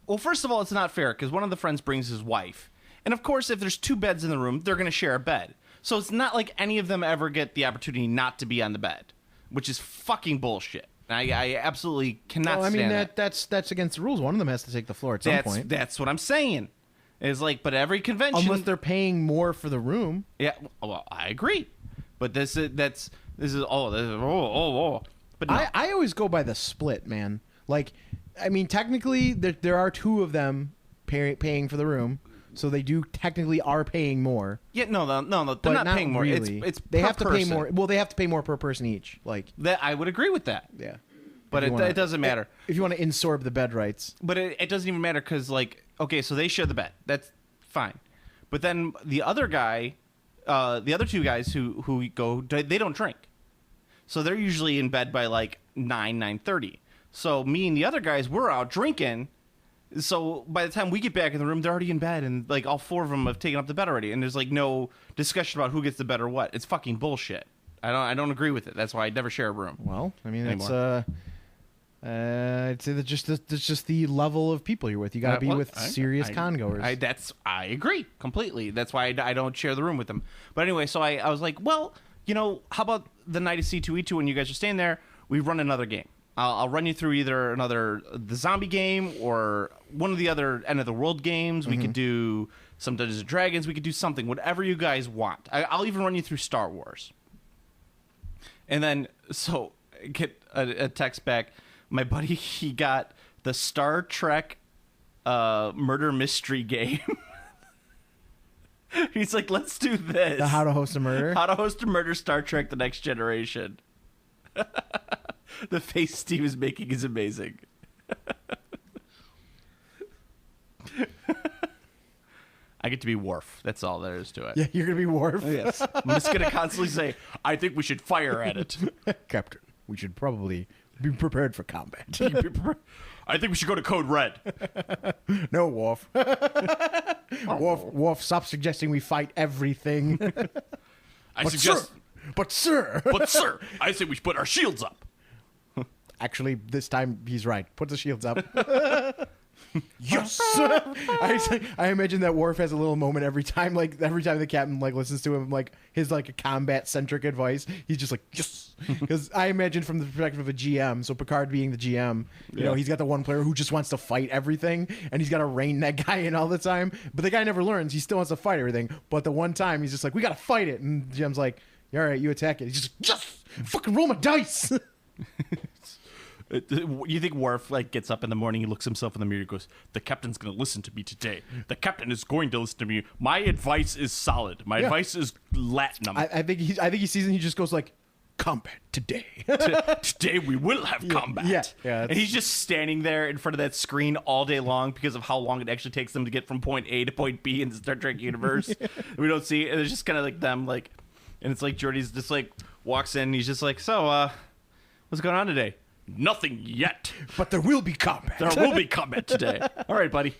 well, first of all, it's not fair because one of the friends brings his wife. And of course, if there's two beds in the room, they're going to share a bed. So it's not like any of them ever get the opportunity not to be on the bed, which is fucking bullshit. I absolutely cannot stand that. That's against the rules. One of them has to take the floor at some point. That's what I'm saying. It's like, but every convention. Unless they're paying more for the room. Yeah, well, I agree. But this is But no. I always go by the split, man. Like, I mean, technically there are two of them paying for the room, so they do technically are paying more. Yeah, no, they're not paying more. Really. It's they per have to person. pay more. Well, they have to pay more per person each. Like that, I would agree with that. Yeah, but it doesn't matter if you want to insorb the bed rights. But it doesn't even matter because, like, okay, so they share the bed. That's fine. But then the other guy. The other two guys who go, they don't drink. So they're usually in bed by like 9:30. So me and the other guys, we're out drinking. So by the time we get back in the room, they're already in bed. And like all four of them have taken up the bed already. And there's like no discussion about who gets the bed or what. It's fucking bullshit. I don't agree with it. That's why I never share a room. Well, I mean, anymore. I'd say that's just the level of people you're with. You got to be with serious con-goers. I agree completely. That's why I don't share the room with them. But anyway, so I was like, well, how about the night of C2E2 when you guys are staying there, we run another game. I'll run you through either the zombie game or one of the other end of the world games. We could do some Dungeons and Dragons. We could do something, whatever you guys want. I'll even run you through Star Wars. And then, so get a text back. My buddy, he got the Star Trek murder mystery game. He's like, let's do this. The How to Host a Murder? How to Host a Murder Star Trek The Next Generation. The face Steve is making is amazing. I get to be Worf. That's all there is to it. Yeah, you're going to be Worf? Yes. I'm just going to constantly say, I think we should fire at it. Captain, we should probably be prepared for combat. I think we should go to Code Red. No, Worf. Worf, stop suggesting we fight everything. But sir, I say we should put our shields up. Actually, this time he's right. Put the shields up. yes. I imagine that Worf has a little moment every time the captain like listens to him, like his like combat centric advice. He's just like yes, because I imagine from the perspective of a GM. So Picard being the GM, you know, he's got the one player who just wants to fight everything, and he's got to rein that guy in all the time. But the guy never learns. He still wants to fight everything. But the one time he's just like, we got to fight it, and GM's like, all right, you attack it. He's just yes, fucking roll my dice. You think Worf like gets up in the morning, he looks himself in the mirror, and goes, "The captain's going to listen to me today. The captain is going to listen to me. My advice is solid. My advice is latinum. I think he sees it and he just goes like, combat today. Today we will have combat." Yeah, and he's just standing there in front of that screen all day long because of how long it actually takes them to get from point A to point B in the Star Trek universe. We don't see it. It's just kind of like them, like, and it's like Geordi's just like walks in and he's just like, "So, what's going on today?" "Nothing yet. But there will be combat. There will be combat today." "All right, buddy.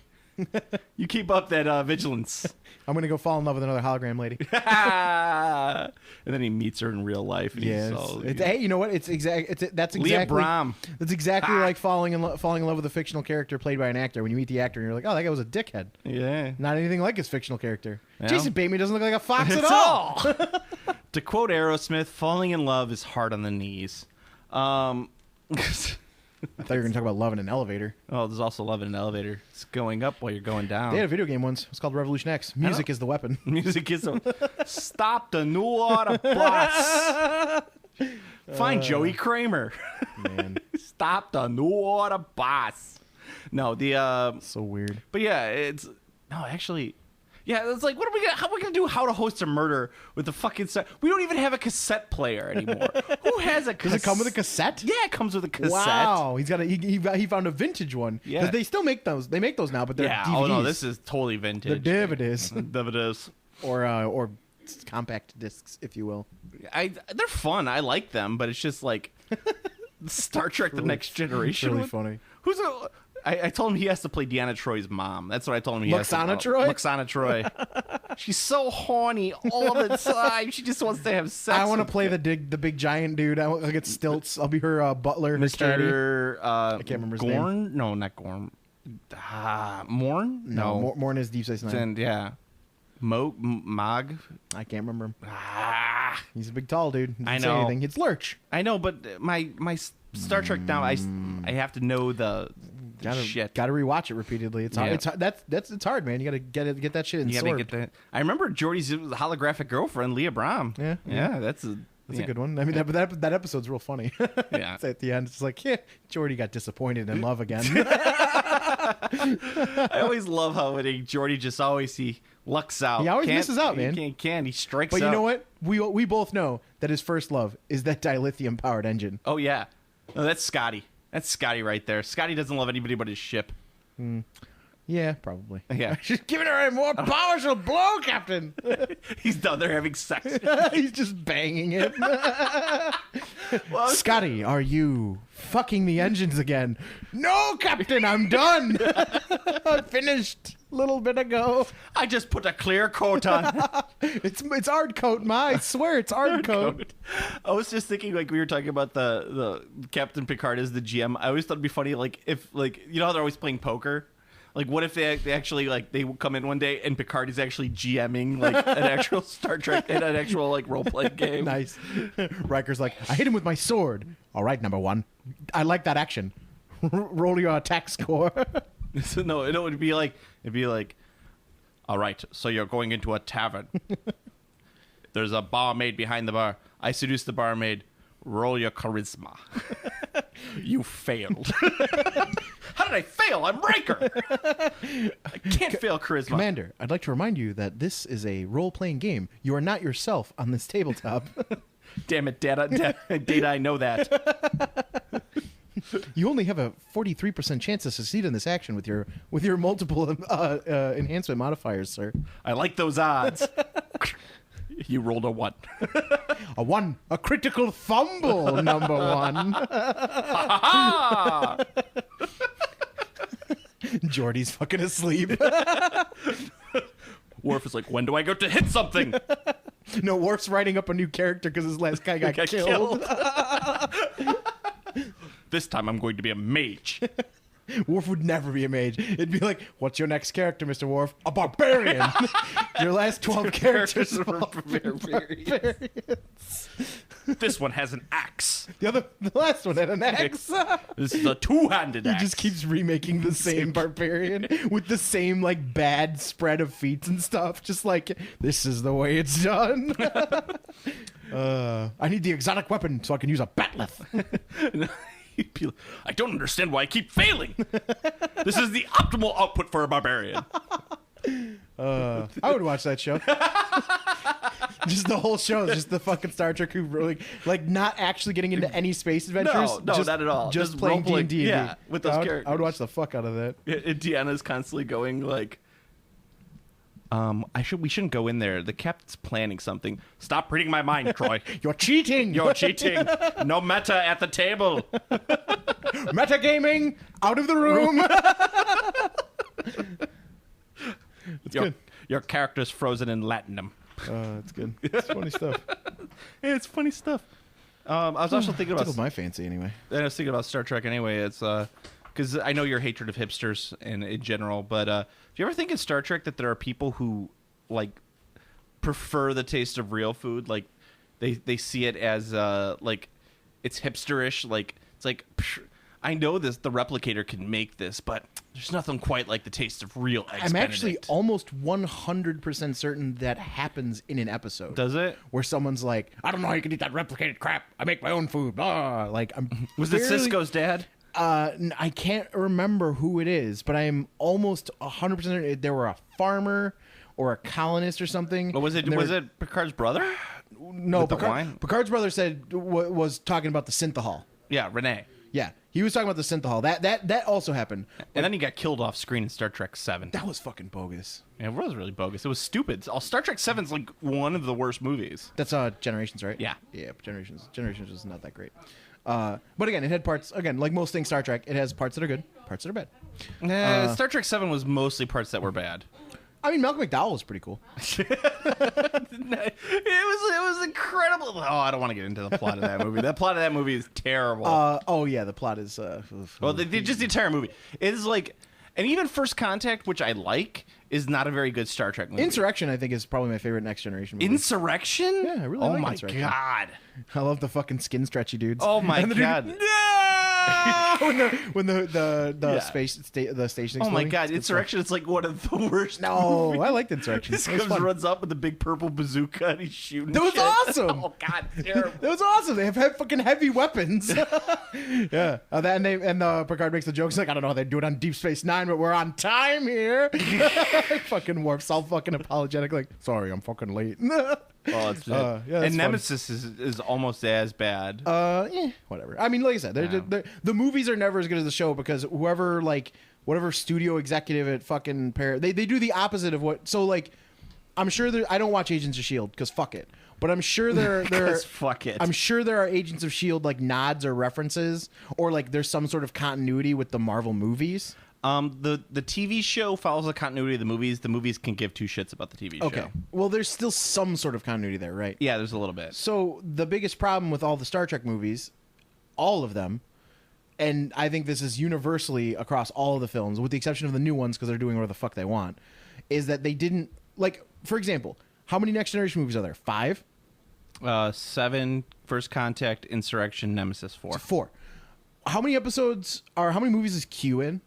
You keep up that vigilance." I'm going to go fall in love with another hologram lady. And then he meets her in real life. And Yes. Hey, you know what? That's exactly Leah Brahm. That's exactly like falling in love with a fictional character played by an actor. When you meet the actor and you're like, oh, that guy was a dickhead. Yeah. Not anything like his fictional character. Yeah. Jason Bateman doesn't look like a fox at It's all. To quote Aerosmith, falling in love is hard on the knees. I thought you were going to talk about love in an elevator. Oh, there's also love in an elevator. It's going up while you're going down. They had a video game once. It's called Revolution X. Music is the weapon. Music is a... Stop the new order bus. Find Joey Kramer. Man, Stop the new order bus. No, the... so weird. But yeah, it's... No, actually... Yeah, it's like, how are we gonna do How to Host a Murder with the fucking... We don't even have a cassette player anymore. Who has a cassette? Does it come with a cassette? Yeah, it comes with a cassette. Wow, he found a vintage one. Yeah. 'Cause they still make those. They make those now, but they're Yeah, DVDs. oh no, this is totally vintage. The DVDs. DVDs. or compact discs, if you will. They're fun. I like them, but it's just like Star Trek: The Next Generation. Really funny. I told him he has to play Deanna Troy's mom. That's what I told him he Luxana has to Troy? Luxana Troy. She's so horny all the time. She just wants to have sex. I want to with play the big giant dude. I'll get stilts. I'll be her butler, her caddy. Mr. I can't remember his name. Gorn? No, not Gorn. Morn? No, Morn is Deep Space Nine. And, yeah. Mog? I can't remember him. Ah, He's a big, tall dude. Doesn't I say know. anything. It's Lurch. I know, but my Star Trek now, I have to know the shit. Gotta rewatch it repeatedly. It's hard. Yeah. It's hard. It's hard, man. You gotta get that shit in You gotta get that. I remember Geordie's holographic girlfriend, Leah Brahm. Yeah. That's a good one. I mean, that episode's real funny. Yeah. It's at the end, it's like, yeah, Geordie got disappointed in love again. I always love how Geordie just always he lucks out. He always misses out, man. He can't. He strikes But out. you know what? We both know that his first love is that dilithium powered engine. Oh yeah, no, that's Scotty. That's Scotty right there. Scotty doesn't love anybody but his ship. Yeah, probably. Yeah. She's giving her a more powerful blow, Captain. He's down there having sex. He's just banging it. Scotty, are you fucking the engines again? No, Captain, I'm done. I finished a little bit ago. I just put a clear coat on. It's hard coat, Ma. I swear it's hard coat. I was just thinking, like, we were talking about the Captain Picard as the GM. I always thought it'd be funny, like, if, like, you know how they're always playing poker? Like, what if they actually, like, they come in one day and Picard is actually GMing, like, an actual Star Trek, an actual, like, role-playing game? Nice. Riker's like, I hit him with my sword. All right, number one. I like that action. Roll your attack score. So, no, it would be like, all right, so you're going into a tavern. There's a barmaid behind the bar. I seduce the barmaid. Roll your charisma. You failed. How did I fail? I'm Riker. I can't fail charisma. Commander, I'd like to remind you that this is a role-playing game. You are not yourself on this tabletop. Damn it, Data, I know that. You only have a 43% chance to succeed in this action with your multiple enhancement modifiers, sir. I like those odds. You rolled a 1. A 1. A critical fumble, number 1. Geordie's fucking asleep. Worf is like, when do I go to hit something? No, Worf's writing up a new character because his last guy got killed. This time I'm going to be a mage. Worf would never be a mage. It'd be like, what's your next character, Mr. Worf? A barbarian. Your last 12 characters were were barbarians. This one has an axe. The last one had an axe. This is a two-handed He axe. just keeps remaking the same barbarian with the same like bad spread of feats and stuff. Just like, this is the way it's done. I need the exotic weapon so I can use a batleth. I don't understand why I keep failing. This is the optimal output for a barbarian. I would watch that show. Just the whole show is just the fucking Star Trek who really like not actually getting into any space adventures. No, just, not at all. Just Just playing role-playing, D&D. yeah, with those characters. I would watch the fuck out of that. Deanna's constantly going like, we shouldn't go in there. The captain's planning something. Stop reading my mind, Troy. You're cheating. You're cheating. No meta at the table. Metagaming out of the room. Your character's frozen in Latinum. It's good. It's funny stuff. It's funny stuff. I was also thinking about Tickled my fancy anyway. I was thinking about Star Trek anyway. It's because I know your hatred of hipsters and in general, but do you ever think in Star Trek that there are people who like prefer the taste of real food? Like they see it as like it's hipsterish. Like it's like I know the replicator can make this, but there's nothing quite like the taste of real eggs. I'm actually Benedict. almost 100% certain that happens in an episode. Does it? Where someone's like, I don't know how you can eat that replicated crap. I make my own food. Blah. Like, Was it Cisco's dad? I can't remember who it is, but I am almost 100% certain there were a farmer or a colonist or something. But was it Picard's brother? No, With the wine? Picard's brother said was talking about the synthahol. Yeah, Renee. Yeah, he was talking about the synthahol. That also happened. And then he got killed off screen in Star Trek 7. That was fucking bogus. Yeah, it was really bogus. It was stupid. Star Trek 7's like one of the worst movies. That's Generations, right? Yeah. Yeah, Generations was not that great. But again, it had parts. Again, like most things Star Trek, it has parts that are good, parts that are bad. Star Trek 7 was mostly parts that were bad. I mean, Malcolm McDowell was pretty cool. It was incredible. Oh, I don't want to get into the plot of that movie. The plot of that movie is terrible. Oh yeah, the plot is. Well, just the entire movie. It is like, and even First Contact, which I like, is not a very good Star Trek movie. Insurrection, I think, is probably my favorite Next Generation movie. Insurrection? Yeah, I really oh like my Insurrection. god. I love the fucking skin stretchy dudes. Oh my And the god. dude- No! when the Yeah. the station. Oh my exploding. god, It's good Insurrection is like one of the worst. stuff. No, movies. I liked Insurrection. This It was comes fun. runs up with the big purple bazooka and he's shooting. That was shit. awesome. Oh god, it's terrible. That was awesome. They have fucking heavy weapons. Yeah. Picard makes the jokes like, I don't know how they do it on Deep Space Nine, but we're on time here. Fucking Worf's all fucking apologetic, like, sorry, I'm fucking late. Oh, it's yeah, that's and fun. Nemesis is almost as bad. Whatever. I mean, like I said, the movies are never as good as the show because whatever studio executive at fucking they do the opposite of what. So like, I'm sure I don't watch Agents of Shield because fuck it. But I'm sure there 'Cause fuck it. I'm sure there are Agents of Shield like nods or references or like there's some sort of continuity with the Marvel movies. The TV show follows the continuity of the movies. The movies can give two shits about the TV show. Okay. Well, there's still some sort of continuity there, right? Yeah, there's a little bit. So the biggest problem with all the Star Trek movies, all of them, and I think this is universally across all of the films, with the exception of the new ones because they're doing whatever the fuck they want, is that they didn't like. For example, how many Next Generation movies are there? 5? 7, First Contact, Insurrection, Nemesis, 4. 4. How many movies is Q in?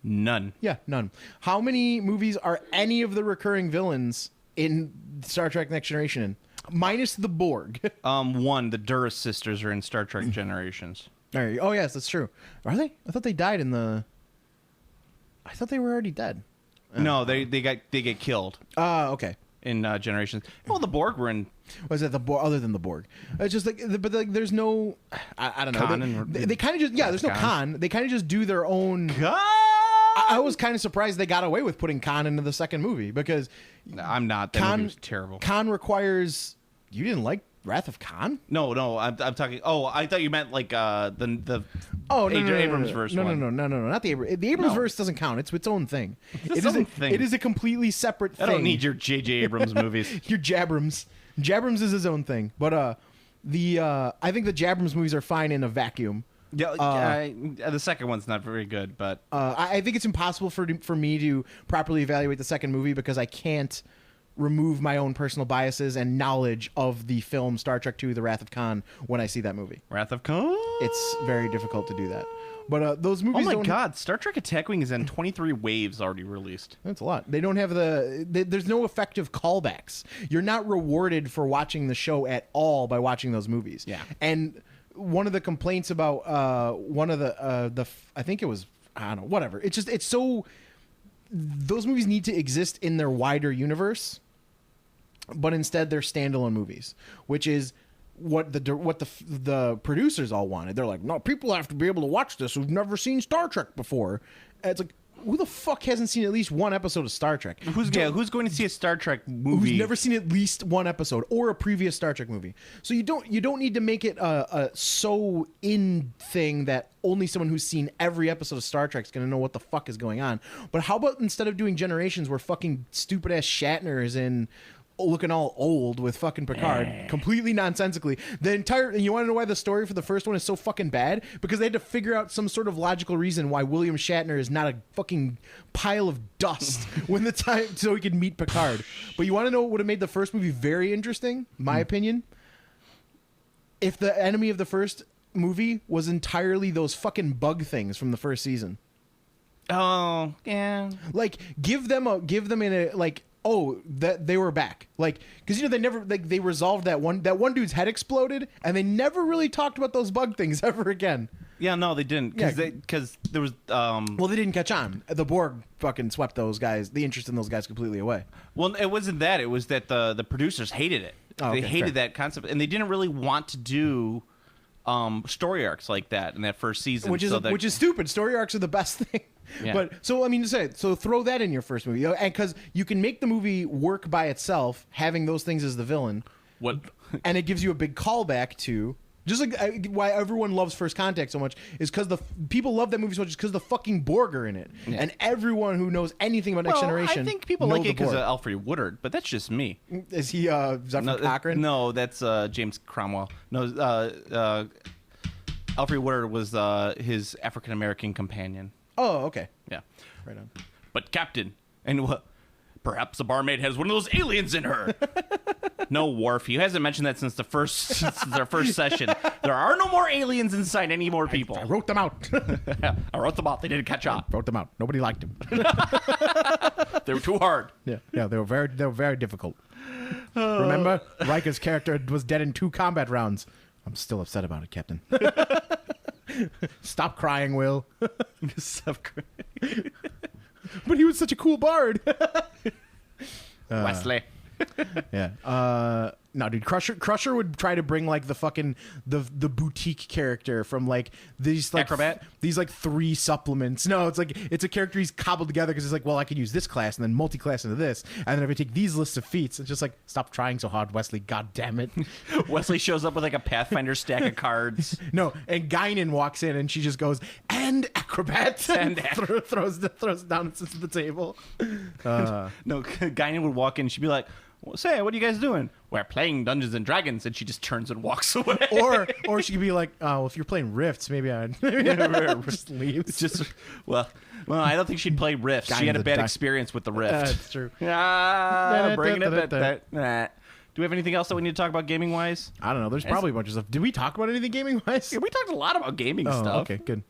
None. Yeah, none. How many movies are any of the recurring villains in Star Trek Next Generation in? Minus the Borg. 1, the Duras sisters are in Star Trek Generations. Oh, yes, that's true. Are they? I thought they died in the... I thought they were already dead. No, they get killed Okay. in Generations. Well, the Borg were in. Was that the Borg? Other than the Borg, it's just like, but like, there's no, I don't know. Khan They kind of just, yeah. There's no Khan. Khan. They kind of just do their own. God! I was kind of surprised they got away with putting Khan into the second movie because I'm not. That movie was terrible. Khan requires. You didn't like Wrath of Khan? No, I'm talking. Oh, I thought you meant like the. Oh no, no, Abrams verse. No, not the Abrams. The Abrams No. verse doesn't count. It's its own thing. Its own thing. It is a completely separate thing. I don't need your J.J. Abrams movies. Your Jabrams. Jabrams is his own thing. But I think the Jabrams movies are fine in a vacuum. Yeah, the second one's not very good, but I think it's impossible for me to properly evaluate the second movie because I can't remove my own personal biases and knowledge of the film Star Trek II: The Wrath of Khan when I see that movie. Wrath of Khan. It's very difficult to do that. But those movies. Oh my don't God! Star Trek Attack Wing is in 23 waves already released. That's a lot. They don't have there's no effective callbacks. You're not rewarded for watching the show at all by watching those movies. Yeah. And one of the complaints about one of the I think it was, I don't know, whatever. It's so, those movies need to exist in their wider universe, but instead they're standalone movies, which is what the producers all wanted. They're like, no, people have to be able to watch this who've never seen Star Trek before. And it's like, who the fuck hasn't seen at least one episode of Star Trek? Who's going to see a Star Trek movie? Who's never seen at least one episode or a previous Star Trek movie? So you don't need to make it a so in thing that only someone who's seen every episode of Star Trek is going to know what the fuck is going on. But how about instead of doing Generations, where fucking stupid ass Shatner is in, looking all old with fucking Picard, completely nonsensically. You want to know why the story for the first one is so fucking bad? Because they had to figure out some sort of logical reason why William Shatner is not a fucking pile of dust when the time so he could meet Picard. But you want to know what would have made the first movie very interesting? My opinion, if the enemy of the first movie was entirely those fucking bug things from the first season. Oh yeah, like give them in a like. Oh, that they were back, like, because they never they resolved that one dude's head exploded, and they never really talked about those bug things ever again. Yeah, no, they didn't, because there was well, they didn't catch on. The Borg fucking swept those guys, the interest in those guys, completely away. Well, it wasn't that. It was that the producers hated it. They hated that concept, and they didn't really want to do story arcs like that in that first season, which is stupid. Story arcs are the best thing. Yeah. But so I mean to say, so throw that in your first movie, and because you can make the movie work by itself, having those things as the villain. What? And it gives you a big callback to just like why everyone loves First Contact so much is because people love that movie so much because the fucking Borg are in it, and everyone who knows anything about Next Generation. I think people like it because of Alfred Woodard, but that's just me. Is he Zephyr Cochrane? No, that's James Cromwell. No, Alfred Woodard was his African American companion. Oh, okay. Yeah. Right on. But Captain, and perhaps the barmaid has one of those aliens in her. No, Worf, he hasn't mentioned that since their first session. There are no more aliens inside any more people. I wrote them out. I wrote them out. They didn't catch on. Wrote them out. Nobody liked them. They were too hard. Yeah, they were very difficult. Remember, Riker's character was dead in 2 combat rounds. I'm still upset about it, Captain. Stop crying, Will. Stop crying. But he was such a cool bard. Wesley. Yeah. No, dude, Crusher would try to bring like the fucking the boutique character from like these like Acrobat? These like 3 supplements. No, it's like it's a character he's cobbled together because it's like, well, I could use this class and then multi-class into this, and then if I take these lists of feats, it's just like, stop trying so hard, Wesley. God damn it. Wesley shows up with like a Pathfinder stack of cards. No, and Guinan walks in and she just goes, and acrobat, and throws down and sits at the table. No, Guinan would walk in and she'd be like, well, say, what are you guys doing? We're playing Dungeons and Dragons, and she just turns and walks away. Or she could be like, oh, well, if you're playing Rifts, maybe I'd just leave. Well, I don't think she'd play Rifts. She had a bad experience with the Rift. That's true. Bringing it back. Do we have anything else that we need to talk about gaming wise? I don't know. There's probably a bunch of stuff. Did we talk about anything gaming wise? Yeah, we talked a lot about gaming stuff. Okay, good.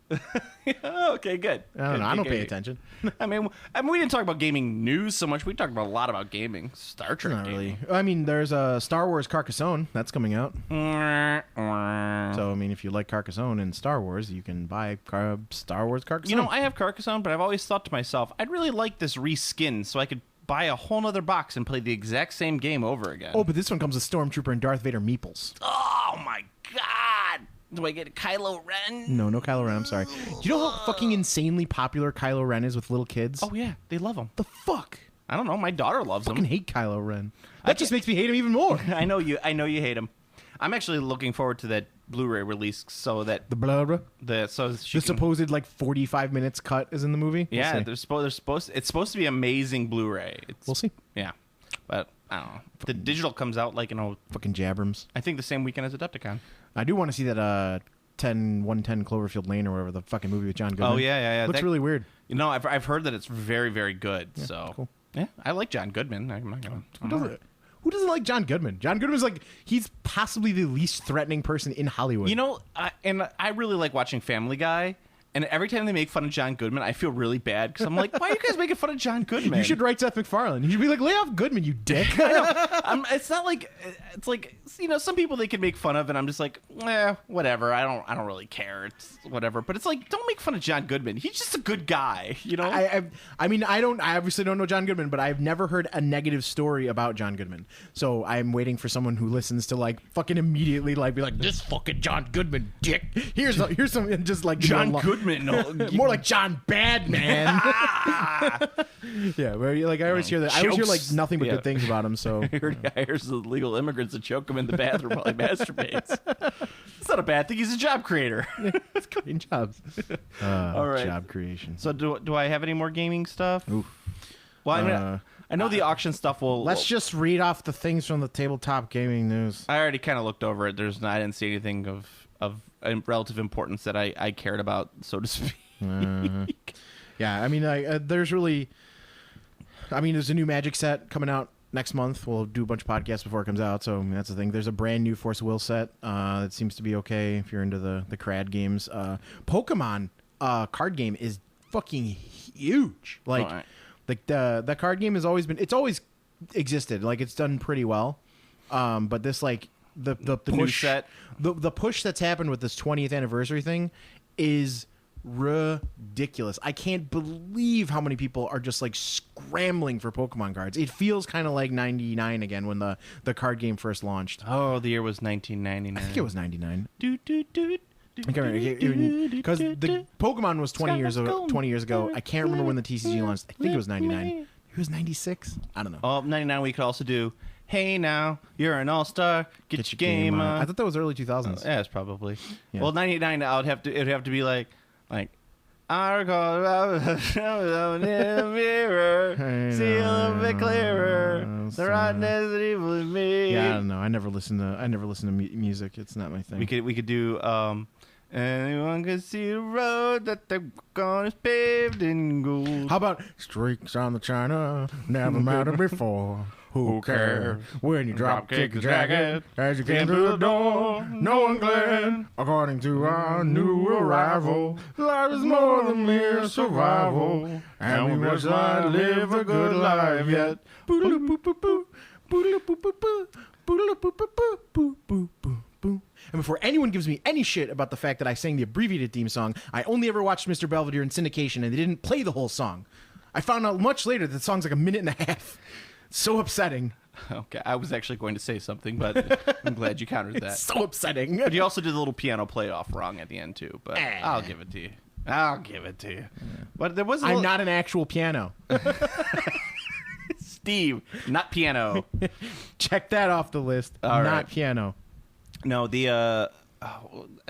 Okay, good. I don't pay attention. I mean, we didn't talk about gaming news so much. We talked about a lot about gaming. Star Trek. Not really. I mean, there's a Star Wars Carcassonne that's coming out. So I mean, if you like Carcassonne and Star Wars, you can buy Star Wars Carcassonne. You know, I have Carcassonne, but I've always thought to myself, I'd really like this reskin so I could buy a whole nother box and play the exact same game over again. Oh, but this one comes with Stormtrooper and Darth Vader meeples. Oh my god! Do I get Kylo Ren? No Kylo Ren. I'm sorry. Do you know how fucking insanely popular Kylo Ren is with little kids? Oh yeah, they love him. The fuck? I don't know. My daughter loves him. I fucking hate Kylo Ren. That just makes me hate him even more. I know you hate him. I'm actually looking forward to that Blu-ray release so that the supposed like 45 minutes cut is in the movie. Yeah, it's supposed to be amazing Blu-ray. We'll see. Yeah, but I don't know. The digital comes out like fucking Jabrams. I think the same weekend as Adepticon. I do want to see that 110 Cloverfield Lane or whatever the fucking movie with John Goodman. Oh yeah. Looks That- really weird. You know, I've heard that it's very, very good. So cool. yeah, I like John Goodman. I'm not gonna. Who doesn't like John Goodman? John Goodman's like, he's possibly the least threatening person in Hollywood. You know, I really like watching Family Guy. And every time they make fun of John Goodman, I feel really bad because I'm like, why are you guys making fun of John Goodman? You should write Seth MacFarlane. You should be like, lay off Goodman, you dick. It's not like it's like, you know, some people they can make fun of, and I'm just like, whatever. I don't really care. It's whatever. But it's like, don't make fun of John Goodman. He's just a good guy, you know. I mean, I obviously don't know John Goodman, but I've never heard a negative story about John Goodman. So I'm waiting for someone who listens to like fucking immediately like be like, this fucking John Goodman dick. Here's some and just like John Goodman. More like John Badman. Yeah, where like I always hear that. I always hear like nothing but good things about him. So I heard he hires illegal immigrants to choke him in the bathroom while he masturbates. It's not a bad thing. He's a job creator. it's creating jobs. All right, job creation. So do I have any more gaming stuff? Ooh. Well, I mean, I know the auction stuff will. Let's just read off the things from the tabletop gaming news. I already kind of looked over it. I didn't see anything of relative importance that I cared about, so to speak. Yeah, I mean, there's really. I mean, there's a new Magic set coming out next month. We'll do a bunch of podcasts before it comes out, so I mean, that's the thing. There's a brand new Force of Will set that seems to be okay if you're into the crad games. Pokemon card game is fucking huge. Like, Right. like the card game has always been. It's always existed. Like, it's done pretty well. But this like the new push set. the push that's happened with this 20th anniversary thing is ridiculous. I can't believe how many people are just like scrambling for Pokemon cards. It feels kind of like 99 again when the card game first launched. Oh, the year was 1999. I think it was 99. Because Because the Pokemon was 20 years ago. I can't remember when the TCG launched. I think it was 99. It was 96. I don't know. Oh, 99 we could also do, hey now, you're an all-star, get your game on. I thought that was early 2000s. Yeah, it's probably. Yeah. Well, 99 it would have to be like I recall about in the mirror, see a little bit clearer. The rottenness and evil in me. Yeah, I don't know. I never listen to music. It's not my thing. We could do anyone can see the road that they're gone is paved in gold. How about streaks on the china never mattered before? Who cares when you drop kick your jacket as you came through the door? No one glad, according to our new arrival. Life is more than mere survival, and we must not live a good life yet. And before anyone gives me any shit about the fact that I sang the abbreviated theme song, I only ever watched Mr. Belvedere in syndication, and they didn't play the whole song. I found out much later that the song's like a minute and a half. So upsetting. Okay, I was actually going to say something, but I'm glad you countered that. So upsetting. But you also did the little piano play off wrong at the end too. But I'll give it to you. But there was. I'm not an actual piano. Steve, not piano. Check that off the list. All not right. piano. No, I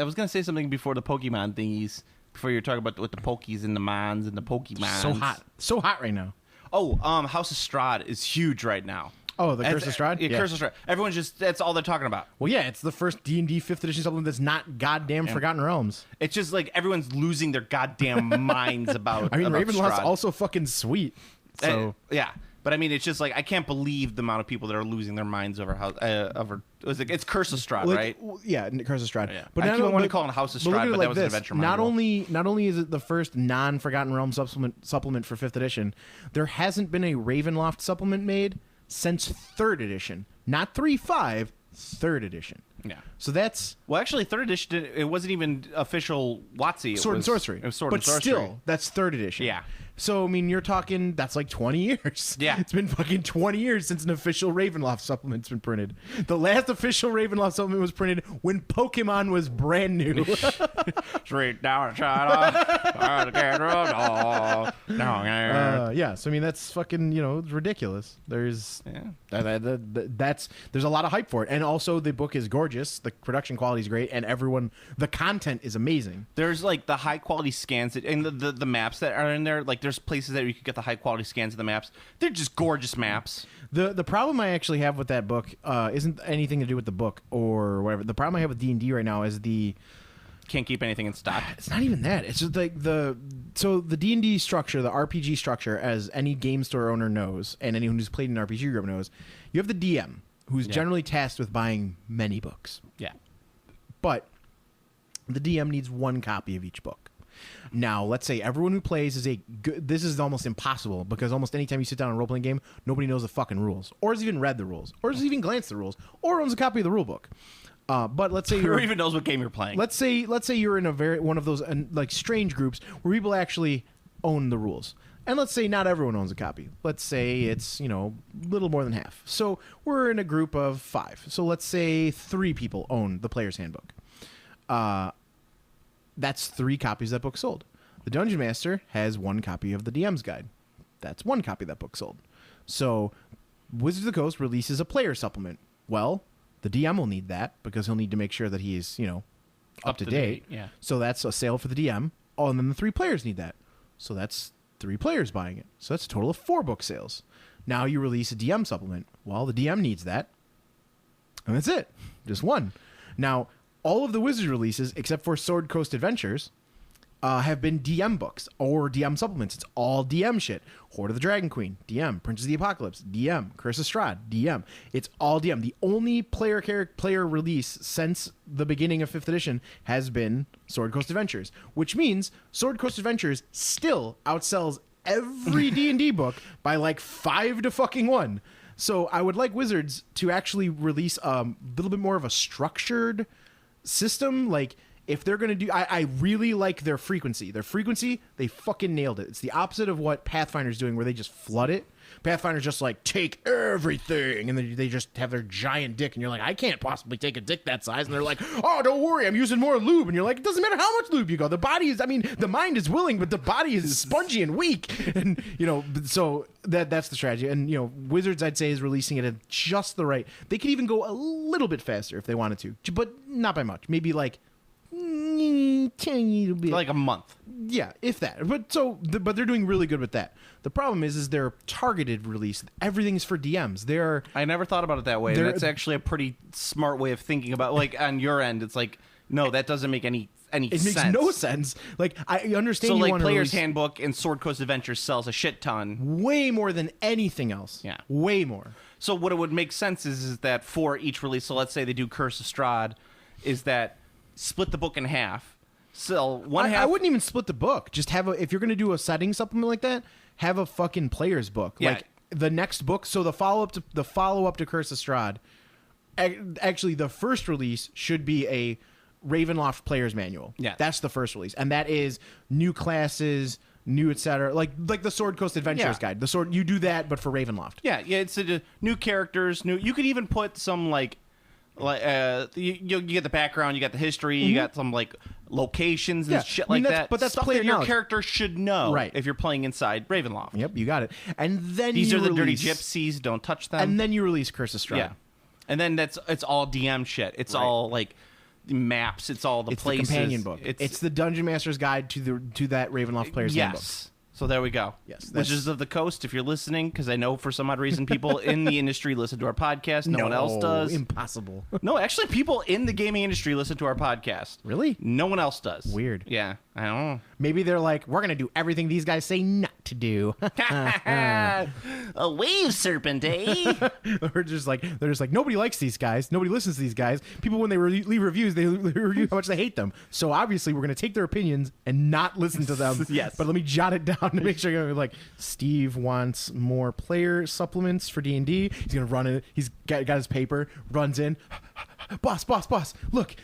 was gonna say something before the Pokemon thingies. Before you were talking about with the Pokies and the Mons and the Pokemons. So hot right now. Oh, House of Strahd is huge right now. Oh, the Curse of Strahd? Yeah, Curse of Strahd. Everyone's that's all they're talking about. Well, yeah, it's the first D&D 5th edition supplement that's not goddamn Forgotten Realms. It's just like everyone's losing their goddamn minds about. I mean, about Ravenloft's Strahd. also fucking sweet. So Yeah, but I mean, it's just like I can't believe the amount of people that are losing their minds over how it's Curse of Strahd, right? Yeah, Curse of Strahd. Yeah. But I not keep only- wanting to call it House of look at Strahd, it but like that was an this. adventure Not manual. only is it the first non-Forgotten Realms supplement for 5th edition, there hasn't been a Ravenloft supplement made since 3rd edition. Not 3.5, 3rd edition. Yeah. So that's Well, actually, 3rd edition it wasn't even official WotC. Sword and Sorcery. It was Sword but and Sorcery. still, that's 3rd edition. Yeah. So, I mean, you're talking, that's like 20 years. Yeah. It's been fucking 20 years since an official Ravenloft supplement's been printed. The last official Ravenloft supplement was printed when Pokemon was brand new. Straight down China. Yeah, so I mean, that's fucking, it's ridiculous. There's there's a lot of hype for it. And also, the book is gorgeous. The production quality is great. And the content is amazing. There's like the high quality scans and the maps that are in there. Like there's places that you could get the high quality scans of the maps. They're just gorgeous maps. The problem I actually have with that book isn't anything to do with the book or whatever. The problem I have with D&D right now is the can't keep anything in stock. It's not even that. It's just like the D&D structure, the RPG structure, as any game store owner knows, and anyone who's played an RPG group knows, you have the DM, who's generally tasked with buying many books. Yeah. But the DM needs one copy of each book. Now, let's say everyone who plays is this is almost impossible, because almost anytime you sit down in a role-playing game, nobody knows the fucking rules, or has even read the rules, or has even glanced at the rules, or owns a copy of the rule book. But let's say Or even knows what game you're playing. Let's say you're in one of those like strange groups where people actually own the rules. And let's say not everyone owns a copy. Let's say it's, little more than half. So we're in a group of 5. So let's say 3 people own the player's handbook. That's 3 copies of that book sold. The Dungeon Master has 1 copy of the DM's Guide. That's 1 copy of that book sold. So Wizards of the Coast releases a player supplement. Well, the DM will need that because he'll need to make sure that he's, up to date. Yeah. So that's a sale for the DM. Oh, and then the 3 players need that. So that's 3 players buying it. So that's a total of 4 book sales. Now you release a DM supplement. Well, the DM needs that. And that's it. Just 1. Now, all of the Wizards releases, except for Sword Coast Adventures, have been DM books or DM supplements. It's all DM shit. Horde of the Dragon Queen, DM. Princess of the Apocalypse, DM. Curse of Strahd, DM. It's all DM. The only player release since the beginning of 5th edition has been Sword Coast Adventures, which means Sword Coast Adventures still outsells every D&D book by like 5 to fucking 1. So I would like Wizards to actually release a little bit more of a structured system. Like, if they're going to do... I really like their frequency. Their frequency, they fucking nailed it. It's the opposite of what Pathfinder's doing, where they just flood it. Pathfinder's just like, take everything, and then they just have their giant dick, and you're like, I can't possibly take a dick that size. And they're like, oh, don't worry, I'm using more lube. And you're like, it doesn't matter how much lube you go. The body is... the mind is willing, but the body is spongy and weak. And, so that's the strategy. And, Wizards, I'd say, is releasing it at just the right... They could even go a little bit faster if they wanted to, but not by much. Maybe like... tiny little bit. Like a month. Yeah, if that. But they're doing really good with that. The problem is their targeted release. Everything's for DMs. I never thought about it that way. That's actually a pretty smart way of thinking about. Like on your end, it's like, no, that doesn't make any sense. It makes no sense. Like, I understand. So you like want Player's to Handbook and Sword Coast Adventures sells a shit ton, way more than anything else. Yeah, way more. So what it would make sense is that for each release, so let's say they do Curse of Strahd, is that split the book in half. So one half. I wouldn't even split the book. Just have if you're going to do a setting supplement like that, have a fucking player's book. Yeah. Like the next book. So the follow up to Curse of Strahd. Actually, the first release should be a Ravenloft player's manual. Yeah, that's the first release, and that is new classes, new etc. Like the Sword Coast Adventures guide. You do that, but for Ravenloft. Yeah. It's new characters. You could even put some you get the background, you got the history, you got some like locations and shit like that. But that's stuff player that your knowledge. Character should know, right? If you're playing inside Ravenloft. Yep, you got it. And then these are the dirty gypsies. Don't touch them. And then you release Curse of Strahd. Yeah, and then it's all DM shit. It's all like maps. It's all the places. The companion book. It's the Dungeon Master's Guide to that Ravenloft player's handbook. So there we go. Yes. Wizards of the Coast, if you're listening, because I know for some odd reason people in the industry listen to our podcast. No one else does. Impossible. No, actually, people in the gaming industry listen to our podcast. Really? No one else does. Weird. Yeah, I don't know. Maybe they're like, we're going to do everything these guys say not to do. A wave serpent, eh? they're just like, nobody likes these guys. Nobody listens to these guys. People, when they leave reviews, they review how much they hate them. So obviously, we're going to take their opinions and not listen to them. Yes. But let me jot it down to make sure you're like, Steve wants more player supplements for D&D. He's going to run it. He's got his paper, runs in. Boss, look,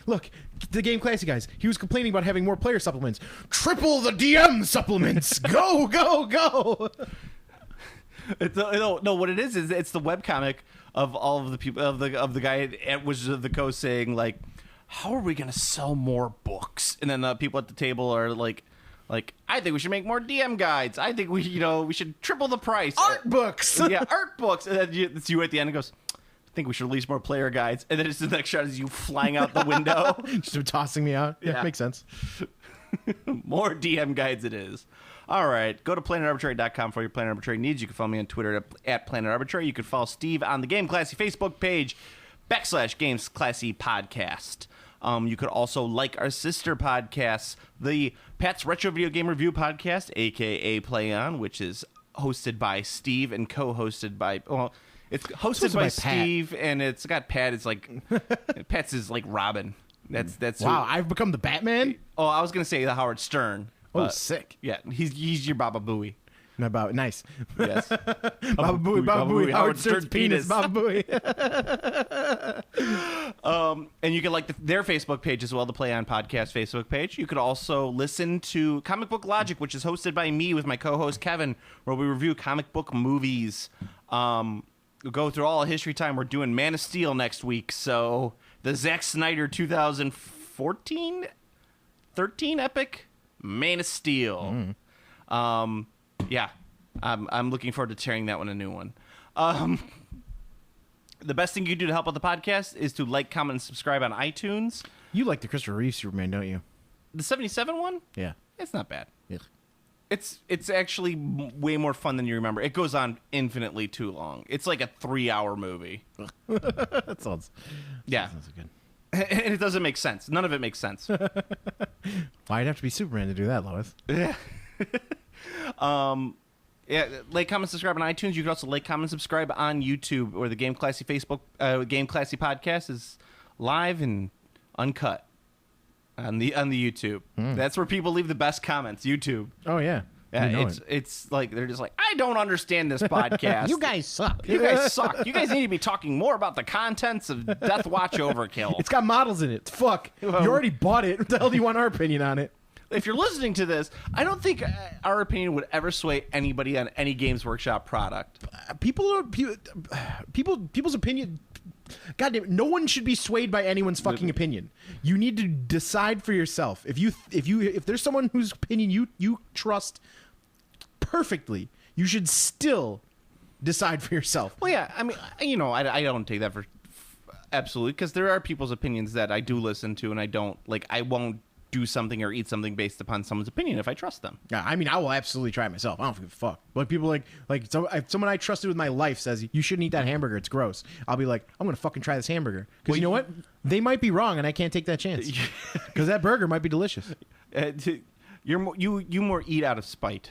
the Game Classy guys. He was complaining about having more player supplements. Triple the DM supplements. Go. No, what it is it's the webcomic of all of the people of the guy at Wizards of the Coast saying like, how are we going to sell more books? And then the people at the table are like, I think we should make more DM guides. I think we should triple the price. Art books. Yeah, art books. And then it's you at the end and goes, I think we should release more player guides. And then it's the next shot is you flying out the window. Just tossing me out. Yeah, makes sense. More DM guides it is. All right. Go to planetarbitrary.com for your Planet Arbitrary needs. You can follow me on Twitter at Planet Arbitrary. You can follow Steve on the Game Classy Facebook page / Games Classy Podcast. You could also like our sister podcasts, the Pat's Retro Video Game Review podcast, a.k.a. Play On, which is hosted by Steve and co-hosted by... Well, it's hosted by Pat. Steve, and it's got Pat. It's like... Pat's is like Robin. That's Wow, I've become the Batman? Oh, I was going to say the Howard Stern. Oh, but- sick. Yeah, he's your Baba Booey. Nice. Yes. Baba Booey, Howard Stern's penis, Baba Booey. And you can like their Facebook page as well, the Play On Podcast Facebook page. You could also listen to Comic Book Logic, which is hosted by me with my co-host Kevin, where we review comic book movies. We'll go through all of History Time. We're doing Man of Steel next week, so the Zack Snyder 2013 epic Man of Steel. Yeah, I'm looking forward to tearing that one a new one. The best thing you can do to help out the podcast is to like, comment, and subscribe on iTunes. You like the Christopher Reeve Superman, don't you? The 77 one? Yeah. It's not bad. Yeah. It's actually way more fun than you remember. It goes on infinitely too long. It's like a 3-hour movie. That sounds... Yeah. Sounds good. And it doesn't make sense. None of it makes sense. Why'd have to be Superman to do that, Lois? Yeah. Yeah, like, comment, subscribe on iTunes. You can also like, comment, subscribe on YouTube, or the Game Classy Game Classy podcast is live and uncut on the YouTube. That's where people leave the best comments. YouTube. Oh, yeah. Yeah, You know it's like they're just like, I don't understand this podcast. You guys suck. You guys suck. You guys need to be talking more about the contents of Death Watch Overkill. It's got models in it. Fuck. Well- You already bought it. What the hell do you want our opinion on it? If you're listening to this, I don't think our opinion would ever sway anybody on any Games Workshop product. People's opinion. God damn it, no one should be swayed by anyone's fucking opinion. You need to decide for yourself. If there's someone whose opinion you trust perfectly, you should still decide for yourself. Well, yeah, I mean, I don't take that for absolutely, because there are people's opinions that I do listen to, and I won't do something or eat something based upon someone's opinion if I trust them. Yeah, I mean, I will absolutely try it myself. I don't give a fuck. But people if someone I trusted with my life says you shouldn't eat that hamburger, it's gross. I'll be like, I'm gonna fucking try this hamburger, because you know what? They might be wrong, and I can't take that chance. Because that burger might be delicious. You more eat out of spite.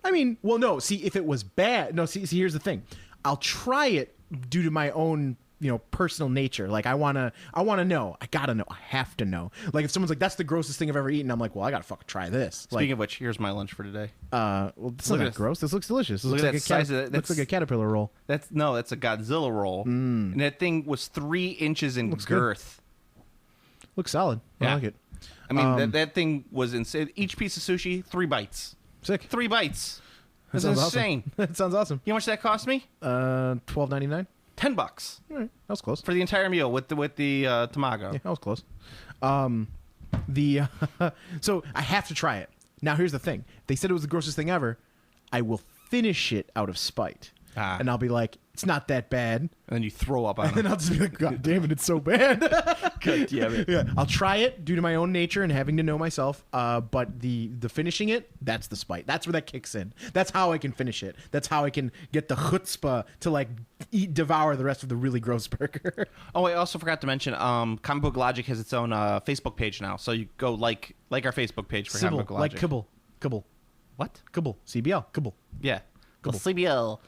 I mean, well, no. See, if it was bad, no. See, here's the thing. I'll try it due to my own, personal nature. Like, I wanna know. I gotta know. I have to know. Like, if someone's like, "That's the grossest thing I've ever eaten," I'm like, "Well, I gotta fucking try this." Speaking of which, here's my lunch for today. Well, this Look is at not this. gross. This looks delicious. This Look looks at like that size of that. looks like a caterpillar roll. That's a Godzilla roll, and that thing was 3 inches in girth. Looks solid. Yeah. I like it. I mean, that thing was insane. Each piece of sushi, 3 bites. Sick. 3 bites. That's sounds insane. Awesome. That sounds awesome. You know how much that cost me? $12.99. $10 All right, that was close. for the entire meal with the tamago. Yeah, that was close. So I have to try it. Now here's the thing. They said it was the grossest thing ever. I will finish it out of spite. And I'll be like, it's not that bad. And then you throw up on And then it. I'll just be like, God damn it, it's so bad. God damn it. Yeah, I'll try it due to my own nature and having to know myself. But the finishing it, that's the spite. That's where that kicks in. That's how I can finish it. That's how I can get the chutzpah to devour the rest of the really gross burger. Oh, I also forgot to mention, Comic Book Logic has its own Facebook page now. So you go like our Facebook page for Comic Book like Logic. Kibble. What? Kibble. CBL. Kibble. Yeah. Kibble. CBL.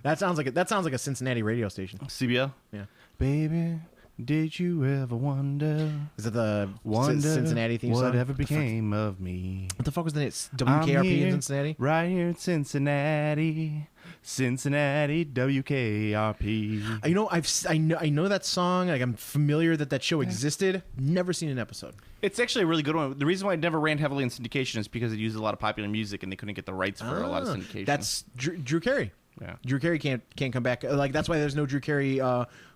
That sounds like a Cincinnati radio station. CBL? Yeah. Baby, did you ever wonder? Is it the Cincinnati theme song? Whatever became of me. What the fuck was the name? I'm WKRP here, in Cincinnati? Right here in Cincinnati. Cincinnati, WKRP. I know that song. Like, I'm familiar that show existed. Never seen an episode. It's actually a really good one. The reason why it never ran heavily in syndication is because it used a lot of popular music and they couldn't get the rights for a lot of syndication. That's Drew Carey. Yeah. Drew Carey can't come back. Like, that's why there's no Drew Carey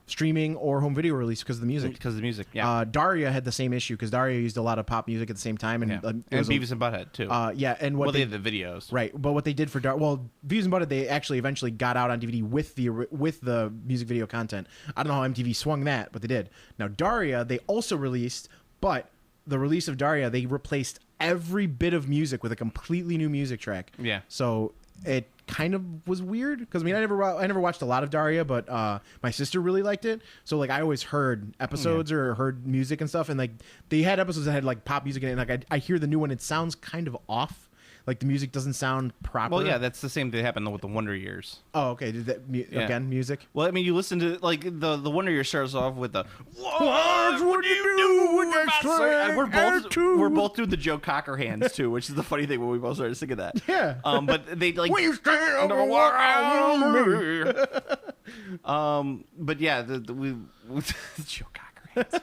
streaming or home video release, because of the music. Because of the music, yeah. Daria had the same issue because Daria used a lot of pop music at the same time, and Yeah. it And was Beavis and Butthead, too. yeah, and what Well, they had the videos. right, but what they did for Beavis and Butthead, they actually eventually got out on DVD with the music video content. I don't know how MTV swung that, but they did. Now Daria, they also released, but the release of Daria, they replaced every bit of music with a completely new music track. Yeah. So it kind of was weird because I mean I never watched a lot of Daria, but my sister really liked it. So like I always heard episodes or heard music and stuff, and like they had episodes that had like pop music in it. And like I hear the new one, it sounds kind of off. Like the music doesn't sound proper. Well, yeah, that's the same thing that happened with the Wonder Years. Oh, okay. Did that again music? Well, I mean, you listen to like the Wonder Years starts off with the What would you do with and we're both doing the Joe Cocker hands too, which is the funny thing when we both started singing that. Yeah. But they like Will you stand over but yeah, the Joe Cocker hands.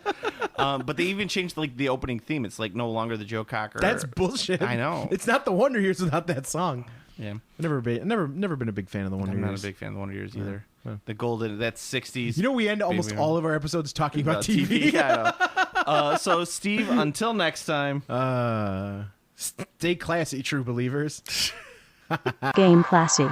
But they even changed like the opening theme. It's like no longer the Joe Cocker. That's bullshit. I know. It's not the Wonder Years without that song. Yeah. I've never been a big fan of the Wonder I'm Years. not a big fan of the Wonder Years either. Yeah. The golden, that's 60s. You know, we end almost all of our episodes talking about TV. Yeah, I know. So, Steve, until next time. Stay classy, true believers. Game classy.